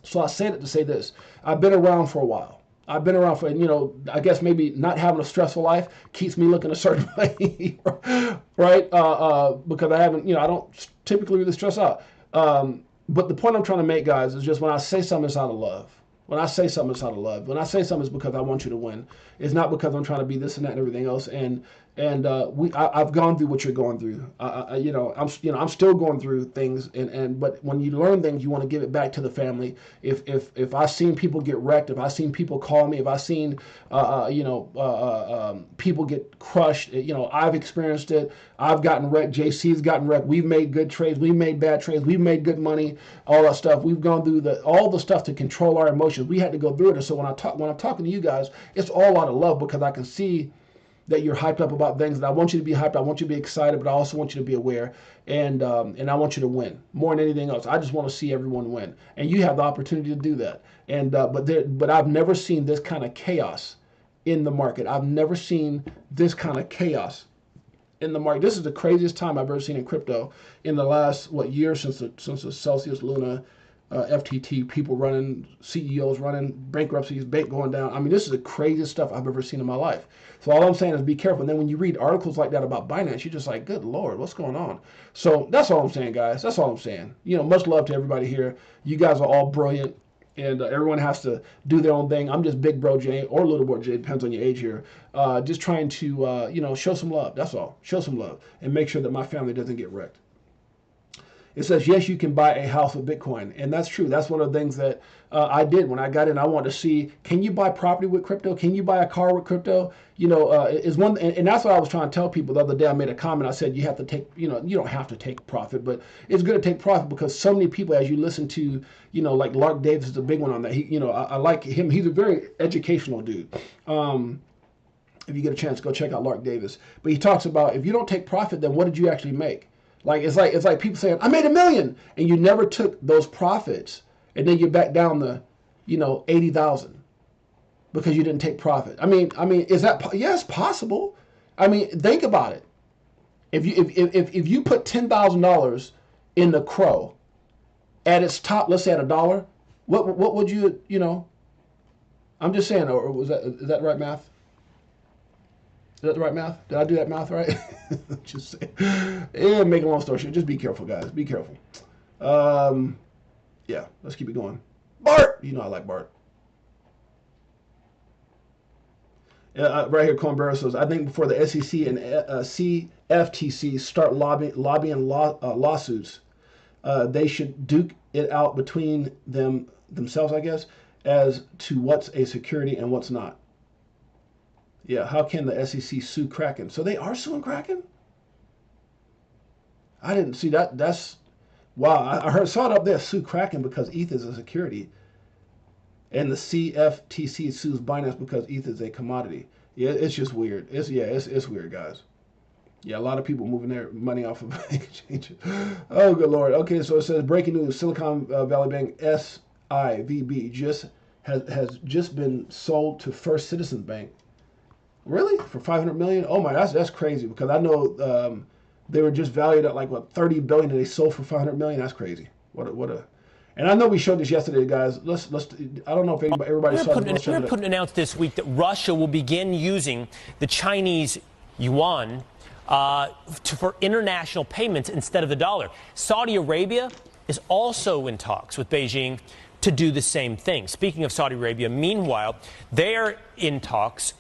So I say that to say this. I've been around for a while. I've been around for, I guess maybe not having a stressful life keeps me looking a certain way, right? Because I haven't, I don't typically really stress out. But the point I'm trying to make, guys, is just when I say something, it's out of love. When I say something, it's out of love. When I say something, it's because I want you to win. It's not because I'm trying to be this and that and everything else. And I've gone through what you're going through. I'm still going through things. But when you learn things, you want to give it back to the family. If I've seen people get wrecked, if I've seen people call me, if I've seen people get crushed, I've experienced it. I've gotten wrecked. JC's gotten wrecked. We've made good trades. We've made bad trades. We've made good money. All that stuff. We've gone through all the stuff to control our emotions. We had to go through it. And so when I'm talking to you guys, it's all out of love because I can see that you're hyped up about things. And I want you to be hyped. I want you to be excited, but I also want you to be aware. And I want you to win more than anything else. I just want to see everyone win. And you have the opportunity to do that. And but I've never seen this kind of chaos in the market. I've never seen this kind of chaos in the market. This is the craziest time I've ever seen in crypto in the last year since the Celsius Luna FTT, people running, CEOs running, bankruptcies, bank going down. I mean, this is the craziest stuff I've ever seen in my life. So all I'm saying is be careful. And then when you read articles like that about Binance, you're just like, good Lord, what's going on? So that's all I'm saying, guys. That's all I'm saying. Much love to everybody here. You guys are all brilliant. And everyone has to do their own thing. I'm just big bro Jay or little bro Jay, depends on your age here. Just trying to, show some love. That's all. Show some love and make sure that my family doesn't get wrecked. It says, yes, you can buy a house with Bitcoin. And that's true. That's one of the things that I did when I got in. I wanted to see, can you buy property with crypto? Can you buy a car with crypto? Is one, and that's what I was trying to tell people the other day. I made a comment. I said, you have to take, you don't have to take profit, but it's good to take profit because so many people, as you listen to, like Lark Davis is a big one on that. He, I like him. He's a very educational dude. If you get a chance, go check out Lark Davis. But he talks about if you don't take profit, then what did you actually make? It's like people saying, I made $1 million, and you never took those profits, and then you're back down to, 80,000 because you didn't take profit. I mean, is that, yes, possible. I mean, think about it. If you put $10,000 in the Crow at its top, let's say at $1, what would you, I'm just saying, or is that the right math? Is that the right math? Did I do that math right? Just say, make a long story short. Just be careful, guys. Be careful. Yeah, let's keep it going. Bart, I like Bart. Right here, Cornborough says, I think before the SEC and CFTC start lobbying lawsuits, they should duke it out between themselves, I guess, as to what's a security and what's not. Yeah, how can the SEC sue Kraken? So they are suing Kraken? I didn't see that. That's, wow. I saw it up there, sue Kraken because ETH is a security. And the CFTC sues Binance because ETH is a commodity. Yeah, it's just weird. It's weird, guys. Yeah, a lot of people moving their money off of exchanges. Oh, good Lord. Okay, so it says, breaking news, Silicon Valley Bank, SIVB, has just been sold to First Citizens Bank. Really? For $500 million? Oh my, that's crazy because I know they were just valued at like $30 billion and they sold for $500 million. That's crazy. What a. And I know we showed this yesterday, guys. Let's. I don't know if everybody saw it. Putin announced this week that Russia will begin using the Chinese yuan for international payments instead of the dollar. Saudi Arabia is also in talks with Beijing to do the same thing. Speaking of Saudi Arabia, meanwhile, they're in talks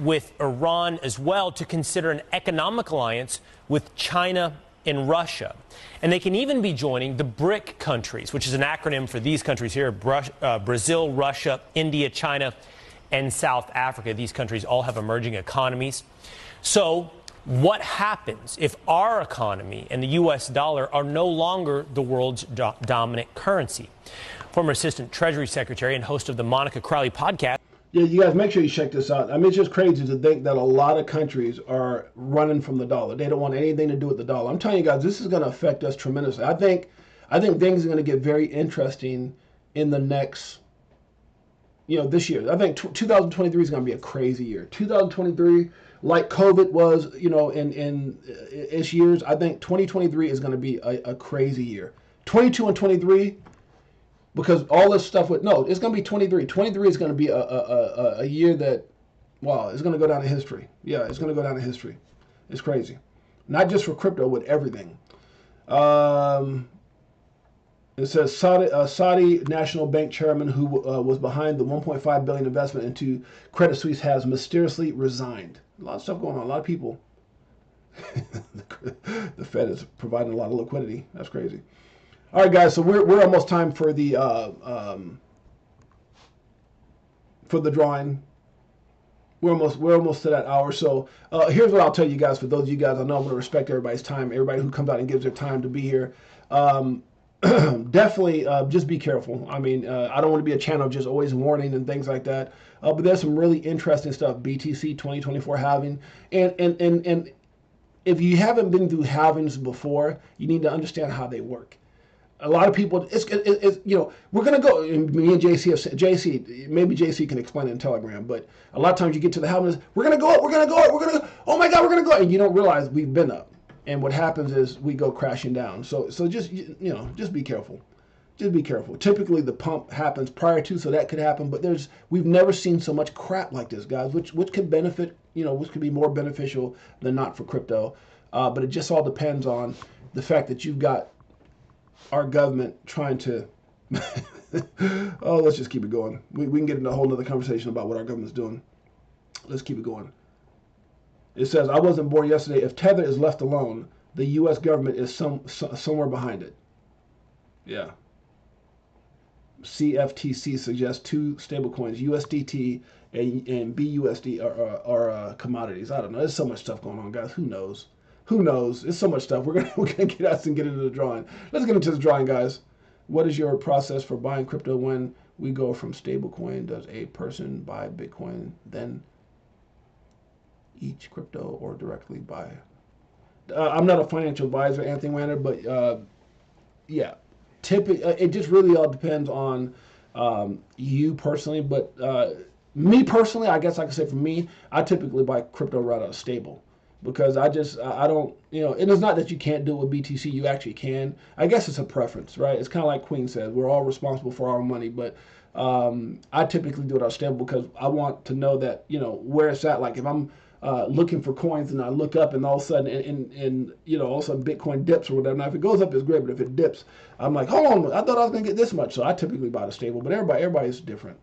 with Iran as well to consider an economic alliance with China and Russia. And they can even be joining the BRIC countries, which is an acronym for these countries here, Brazil, Russia, India, China, and South Africa. These countries all have emerging economies. So what happens if our economy and the U.S. dollar are no longer the world's dominant currency? Former Assistant Treasury Secretary and host of the Monica Crowley podcast. Yeah, you guys make sure you check this out. I mean, it's just crazy to think that a lot of countries are running from the dollar. They don't want anything to do with the dollar. I'm telling you guys, this is going to affect us tremendously. I think things are going to get very interesting in the next, this year. I think 2023 is going to be a crazy year. 2023, like COVID was, in its years, I think 2023 is going to be a crazy year. 22 and 23. Because all this stuff it's going to be 23. 23 is going to be a year that, wow, it's going to go down in history. Yeah, it's going to go down in history. It's crazy. Not just for crypto, with everything. It says Saudi National Bank chairman who was behind the $1.5 billion investment into Credit Suisse has mysteriously resigned. A lot of stuff going on. A lot of people. The Fed is providing a lot of liquidity. That's crazy. All right, guys. So we're almost time for the drawing. We're almost to that hour. So here's what I'll tell you guys. For those of you guys, I know I'm going to respect everybody's time. Everybody who comes out and gives their time to be here. definitely just be careful. I mean, I don't want to be a channel of just always warning and things like that. But there's some really interesting stuff BTC 2024 halving, and if you haven't been through halvings before, you need to understand how they work. A lot of people, it's we're gonna go. And me and JC have said, JC, maybe JC can explain it in Telegram, but a lot of times you get to the halvings, we're gonna go up, we're gonna go up, we're gonna go. Oh my God, we're gonna go, and you don't realize we've been up. And what happens is we go crashing down. So just just be careful. Just be careful. Typically the pump happens prior to, so that could happen. But we've never seen so much crap like this, guys, which could benefit, which could be more beneficial than not for crypto. But it just all depends on the fact that you've got our government trying to. Oh, let's just keep it going. We can get into a whole other conversation about what our government's doing. Let's keep it going. It says, I wasn't born yesterday. If Tether is left alone, the U.S. government is somewhere behind it. Yeah. CFTC suggests two stablecoins, USDT and BUSD are commodities. I don't know. There's so much stuff going on, guys. Who knows? Who knows? There's so much stuff. We're gonna get us and get into the drawing. Let's get into the drawing, guys. What is your process for buying crypto when we go from stablecoin? Does a person buy Bitcoin then each crypto or directly buy? I'm not a financial advisor, Anthony Wanner, but yeah, it just really all depends on you personally. But me personally, I guess I could say for me, I typically buy crypto right out of stable because I don't, and it's not that you can't do it with BTC, you actually can. I guess it's a preference, right? It's kind of like Queen says, we're all responsible for our money, but I typically do it out of stable because I want to know that, where it's at. Like if I'm looking for coins and I look up and all of a sudden and all of a sudden Bitcoin dips or whatever. Now if it goes up it's great, but if it dips, I'm like, hold on, I thought I was gonna get this much. So I typically buy the stable, but everybody's different.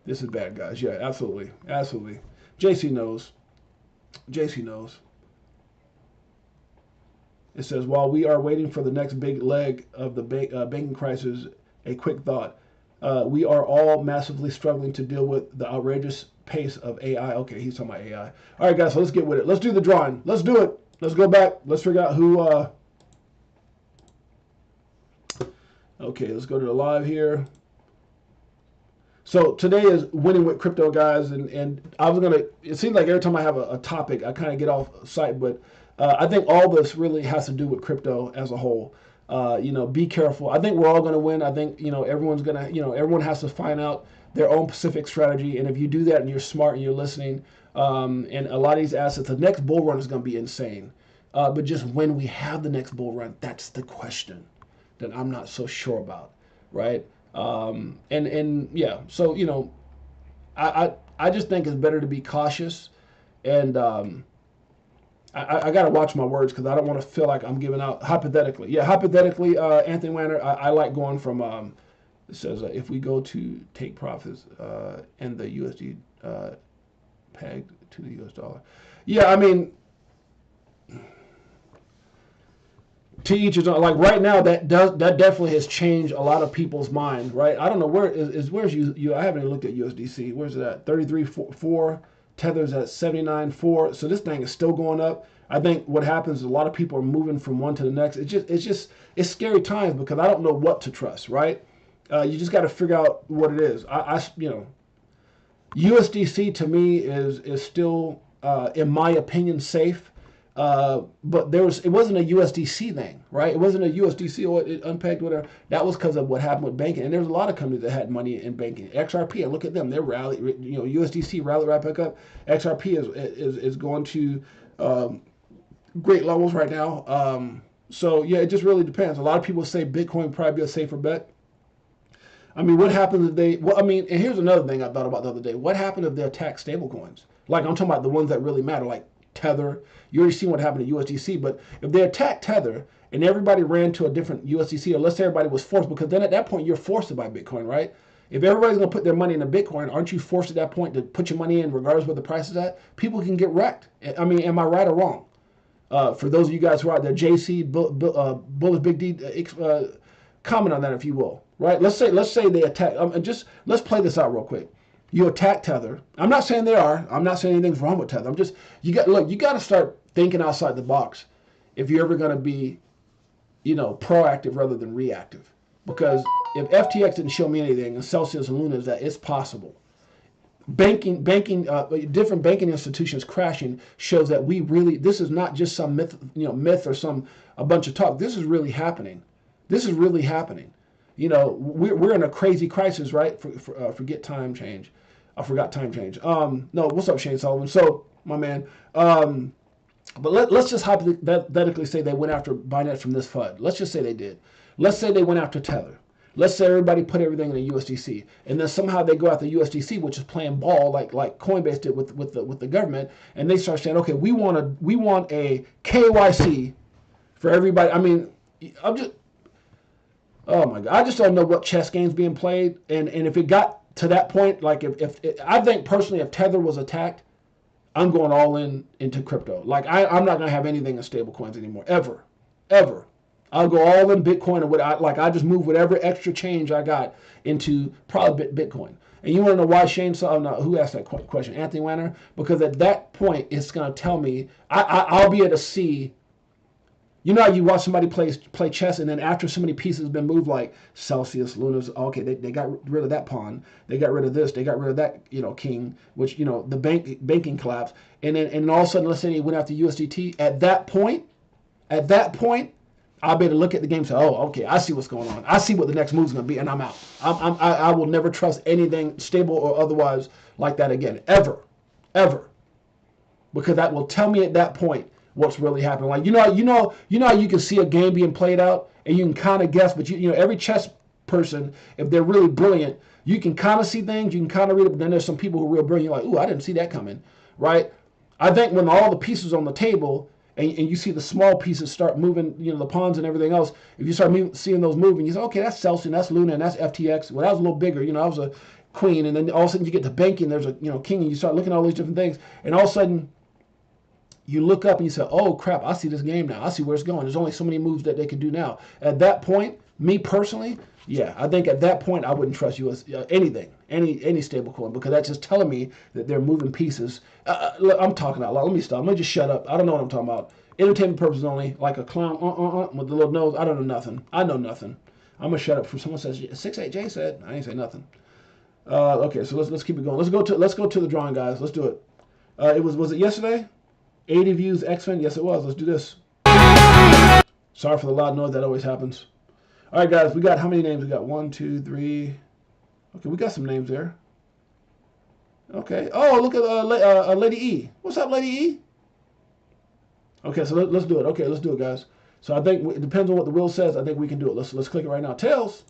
This is bad, guys. Yeah, absolutely. JC knows. It says, while we are waiting for the next big leg of the banking crisis, a quick thought. We are all massively struggling to deal with the outrageous pace of AI. Okay, he's talking about AI. All right, guys, so let's get with it. Let's do the drawing. Let's do it. Let's go back. Let's figure out who. Okay, let's go to the live here. So today is winning with crypto, guys, and I was gonna. It seems like every time I have a topic, I kind of get off site, but I think all this really has to do with crypto as a whole. Be careful. I think we're all going to win. I think, everyone's going to, everyone has to find out their own specific strategy. And if you do that and you're smart and you're listening, and a lot of these assets, the next bull run is going to be insane. But just when we have the next bull run, that's the question that I'm not so sure about. Right. Yeah, so, I just think it's better to be cautious and, I got to watch my words because I don't want to feel like I'm giving out hypothetically. Yeah, hypothetically, Anthony Wanner, I like going from, it says, if we go to take profits and the USD pegged to the US dollar. Yeah, I mean, to each his own. Like right now, that definitely has changed a lot of people's mind, right? I don't know where's you. I haven't even looked at USDC. Where's it at? 33.4. Tether's at 79.4. So this thing is still going up. I think what happens is a lot of people are moving from one to the next. It's scary times because I don't know what to trust, right? You just got to figure out what it is. USDC to me is still, in my opinion, safe. But it wasn't a USDC thing, right? It wasn't a USDC or it unpegged, whatever. That was because of what happened with banking. And there's a lot of companies that had money in banking. XRP, look at them. They're rallied, USDC rallied right back up. XRP is going to great levels right now. So yeah, it just really depends. A lot of people say Bitcoin would probably be a safer bet. I mean, what happens if and here's another thing I thought about the other day. What happened if they attack stablecoins? Like I'm talking about the ones that really matter, like Tether. You already seen what happened to USDC, but if they attack Tether and everybody ran to a different USDC, or let's say everybody was forced, because then at that point you're forced to buy Bitcoin, right? If everybody's going to put their money in a Bitcoin, aren't you forced at that point to put your money in regardless of what the price is at? People can get wrecked. I mean, am I right or wrong? For those of you guys who are out there, JC, Bullish Big D, comment on that if you will, right? Let's say they attack. Let's play this out real quick. You attack Tether. I'm not saying they are. I'm not saying anything's wrong with Tether. You got to start thinking outside the box if you're ever going to be proactive rather than reactive. Because if FTX didn't show me anything, and Celsius and Luna is that it's possible. Different banking institutions crashing shows that this is not just some myth or a bunch of talk. This is really happening. This is really happening. We're in a crazy crisis, right? Forget time change. I forgot time change. No, what's up, Shane Sullivan? So, my man. But let's just hypothetically say they went after Binance from this FUD. Let's just say they did. Let's say they went after Tether. Let's say everybody put everything in a USDC, and then somehow they go after USDC, which is playing ball like Coinbase did with the government, and they start saying, okay, we want a KYC for everybody. I mean, oh my God, I just don't know what chess game's being played, and if it got to that point, like if I think personally, if Tether was attacked, I'm going all into crypto. Like I'm not gonna have anything in stable coins anymore, ever. I'll go all in Bitcoin, or I just move whatever extra change I got into probably Bitcoin. And you want to know why Shane saw? No, who asked that question? Anthony Wanner. Because at that point, it's going to tell me I'll be able to see. You know how you watch somebody play chess, and then after so many pieces have been moved, like Celsius, Luna's, okay, they got rid of that pawn, they got rid of this, they got rid of that, king, which the banking collapse, and all of a sudden, let's say they went after USDT. At that point. I'll be able to look at the game and say, oh, okay, I see what's going on. I see what the next move's going to be, and I'm out. I will never trust anything stable or otherwise like that again, ever. Because that will tell me at that point what's really happening. Like, you know how you can see a game being played out, and you can kind of guess, but every chess person, if they're really brilliant, you can kind of see things, you can kind of read it, but then there's some people who are real brilliant, you're like, ooh, I didn't see that coming, right? I think when all the pieces on the table, and you see the small pieces start moving, the pawns and everything else. If you start seeing those moving, you say, okay, that's Celsius, that's Luna, and that's FTX. Well, that was a little bigger. I was a queen, and then all of a sudden you get to banking. There's a king, and you start looking at all these different things, and all of a sudden you look up and you say, oh crap, I see this game now. I see where it's going. There's only so many moves that they can do now. At that point, me personally, yeah, I think at that point I wouldn't trust anything, any stable coin, because that's just telling me that they're moving pieces. Look, I'm talking out loud. Let me stop. Let me just shut up. I don't know what I'm talking about. Entertainment purposes only, like a clown with the little nose. I don't know nothing. I know nothing. I'm gonna shut up. For someone says 68J said, I ain't say nothing. Okay, so let's keep it going. Let's go to the drawing, guys. Let's do it. Was it yesterday? 80 views, X-Men. Yes, it was. Let's do this. Sorry for the loud noise. That always happens. All right, guys. We got how many names? We got 1, 2, 3. Okay, we got some names there. Okay. Oh, look at Lady E. What's up, Lady E? Okay, so let's do it. Okay, let's do it, guys. So I think it depends on what the will says. I think we can do it. Let's click it right now. Tails.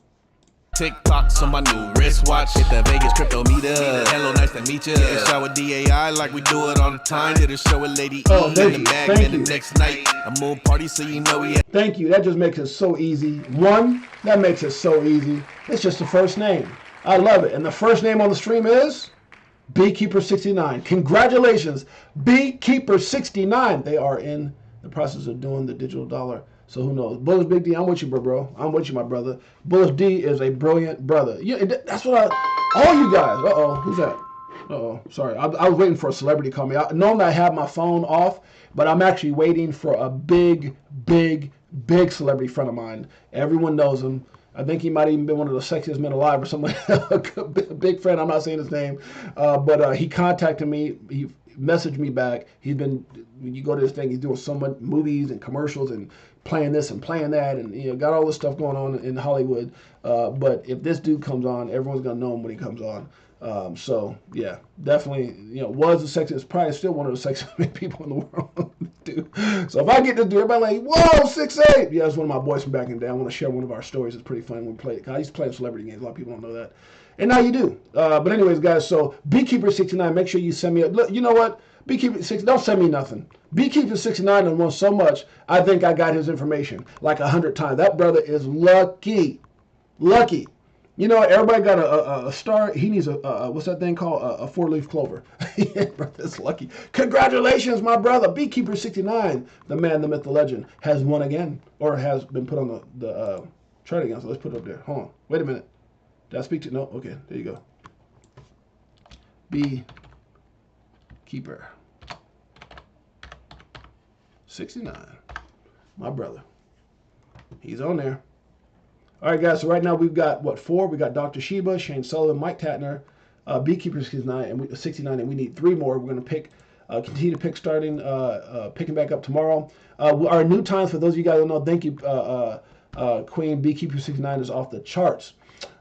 TikToks on my new wristwatch. Hit the Vegas crypto meter. Hello, nice to meet you. Yeah. Shower DAI like we do it all the time. Did a show with Lady E in the bag. And the next night, a moon party, so you know we. Thank you. That just makes it so easy. That makes it so easy. It's just the first name. I love it. And the first name on the stream is Beekeeper69. Congratulations, Beekeeper69. They are in the process of doing the digital dollar. So who knows? Bullish Big D, I'm with you, bro. I'm with you, my brother. Bullish D is a brilliant brother. Yeah, that's what all you guys. Uh-oh, who's that? Uh-oh, sorry. I was waiting for a celebrity to call me. Normally I have my phone off, but I'm actually waiting for a big celebrity friend of mine. Everyone knows him. I think he might even been one of the sexiest men alive or something. A big friend, I'm not saying his name. But he contacted me. He messaged me back. He's been, when you go to this thing, he's doing so much movies and commercials and playing this and playing that, and got all this stuff going on in Hollywood. But if this dude comes on, everyone's gonna know him when he comes on. So yeah, definitely, was the sexiest, probably still one of the sexiest people in the world, dude. So if I get this dude, everybody like, whoa, 6'8". Yeah, it's one of my boys from back in the day. I want to share one of our stories. It's pretty fun when we played it. I used to play celebrity games. A lot of people don't know that. And now you do. But anyways, guys, so Beekeeper69, make sure you send me look, you know what? Beekeeper69, don't send me nothing. Beekeeper69 done won so much, I think I got his information like 100 times. That brother is lucky. Lucky. Everybody got a star. He needs a what's that thing called? A 4-leaf clover. Yeah, brother's lucky. Congratulations, my brother. Beekeeper69, the man, the myth, the legend, has won again, or has been put on the chart again. So let's put it up there. Hold on. Wait a minute. Did I speak to? No. Okay. There you go. Beekeeper 69, my brother. He's on there. All right, guys. So right now we've got what, 4? We got Dr. Sheba, Shane Sullivan, Mike Tatner, Beekeeper 69, and we need 3 more. We're going to pick, continue to pick, picking back up tomorrow. Our new times, for those of you guys who don't know, thank you, Queen Beekeeper 69 is off the charts.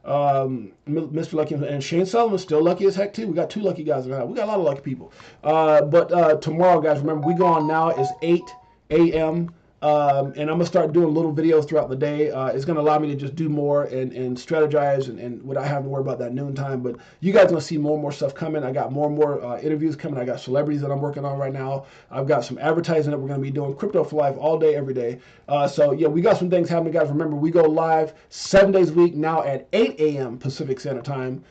Mr. Lucky and Shane Sullivan still lucky as heck too. We got 2 lucky guys in the house. We got a lot of lucky people. But tomorrow, guys, remember we go on now is 8 a.m. And I'm gonna start doing little videos throughout the day. It's gonna allow me to just do more and strategize and without having to worry about that noon time. But you guys are gonna see more and more stuff coming. I got more and more interviews coming. I got celebrities that I'm working on right now. I've got some advertising that we're gonna be doing. Crypto for life all day, every day. So yeah, we got some things happening, guys. Remember, we go live 7 days a week now at 8 a.m. Pacific Standard Time,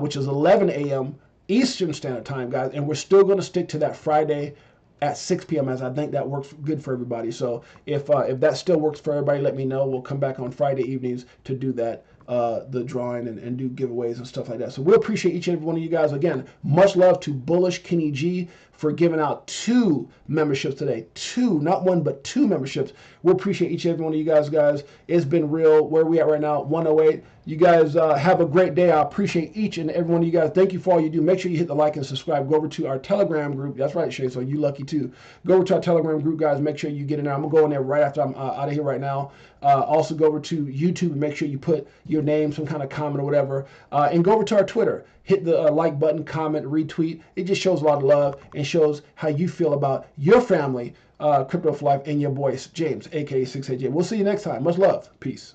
which is 11 a.m. Eastern Standard Time, guys. And we're still gonna stick to that Friday at 6 p.m. as I think that works good for everybody. So if that still works for everybody, let me know. We'll come back on Friday evenings to do that, the drawing and do giveaways and stuff like that. So we appreciate each and every one of you guys. Again, much love to Bullish Kenny G for giving out 2 memberships today. 2, not 1, but 2 memberships. We appreciate each and every one of you guys. It's been real. Where are we at right now? 108. You guys have a great day. I appreciate each and every one of you guys. Thank you for all you do. Make sure you hit the like and subscribe. Go over to our Telegram group. That's right, Shay. So you lucky too. Go over to our Telegram group, guys. Make sure you get in there. I'm going to go in there right after I'm out of here right now. Also go over to YouTube and make sure you put your name, some kind of comment or whatever. And go over to our Twitter. Hit the like button, comment, retweet. It just shows a lot of love and shows how you feel about your family, Crypto for Life, and your boy, James, a.k.a. 6AJ. We'll see you next time. Much love. Peace.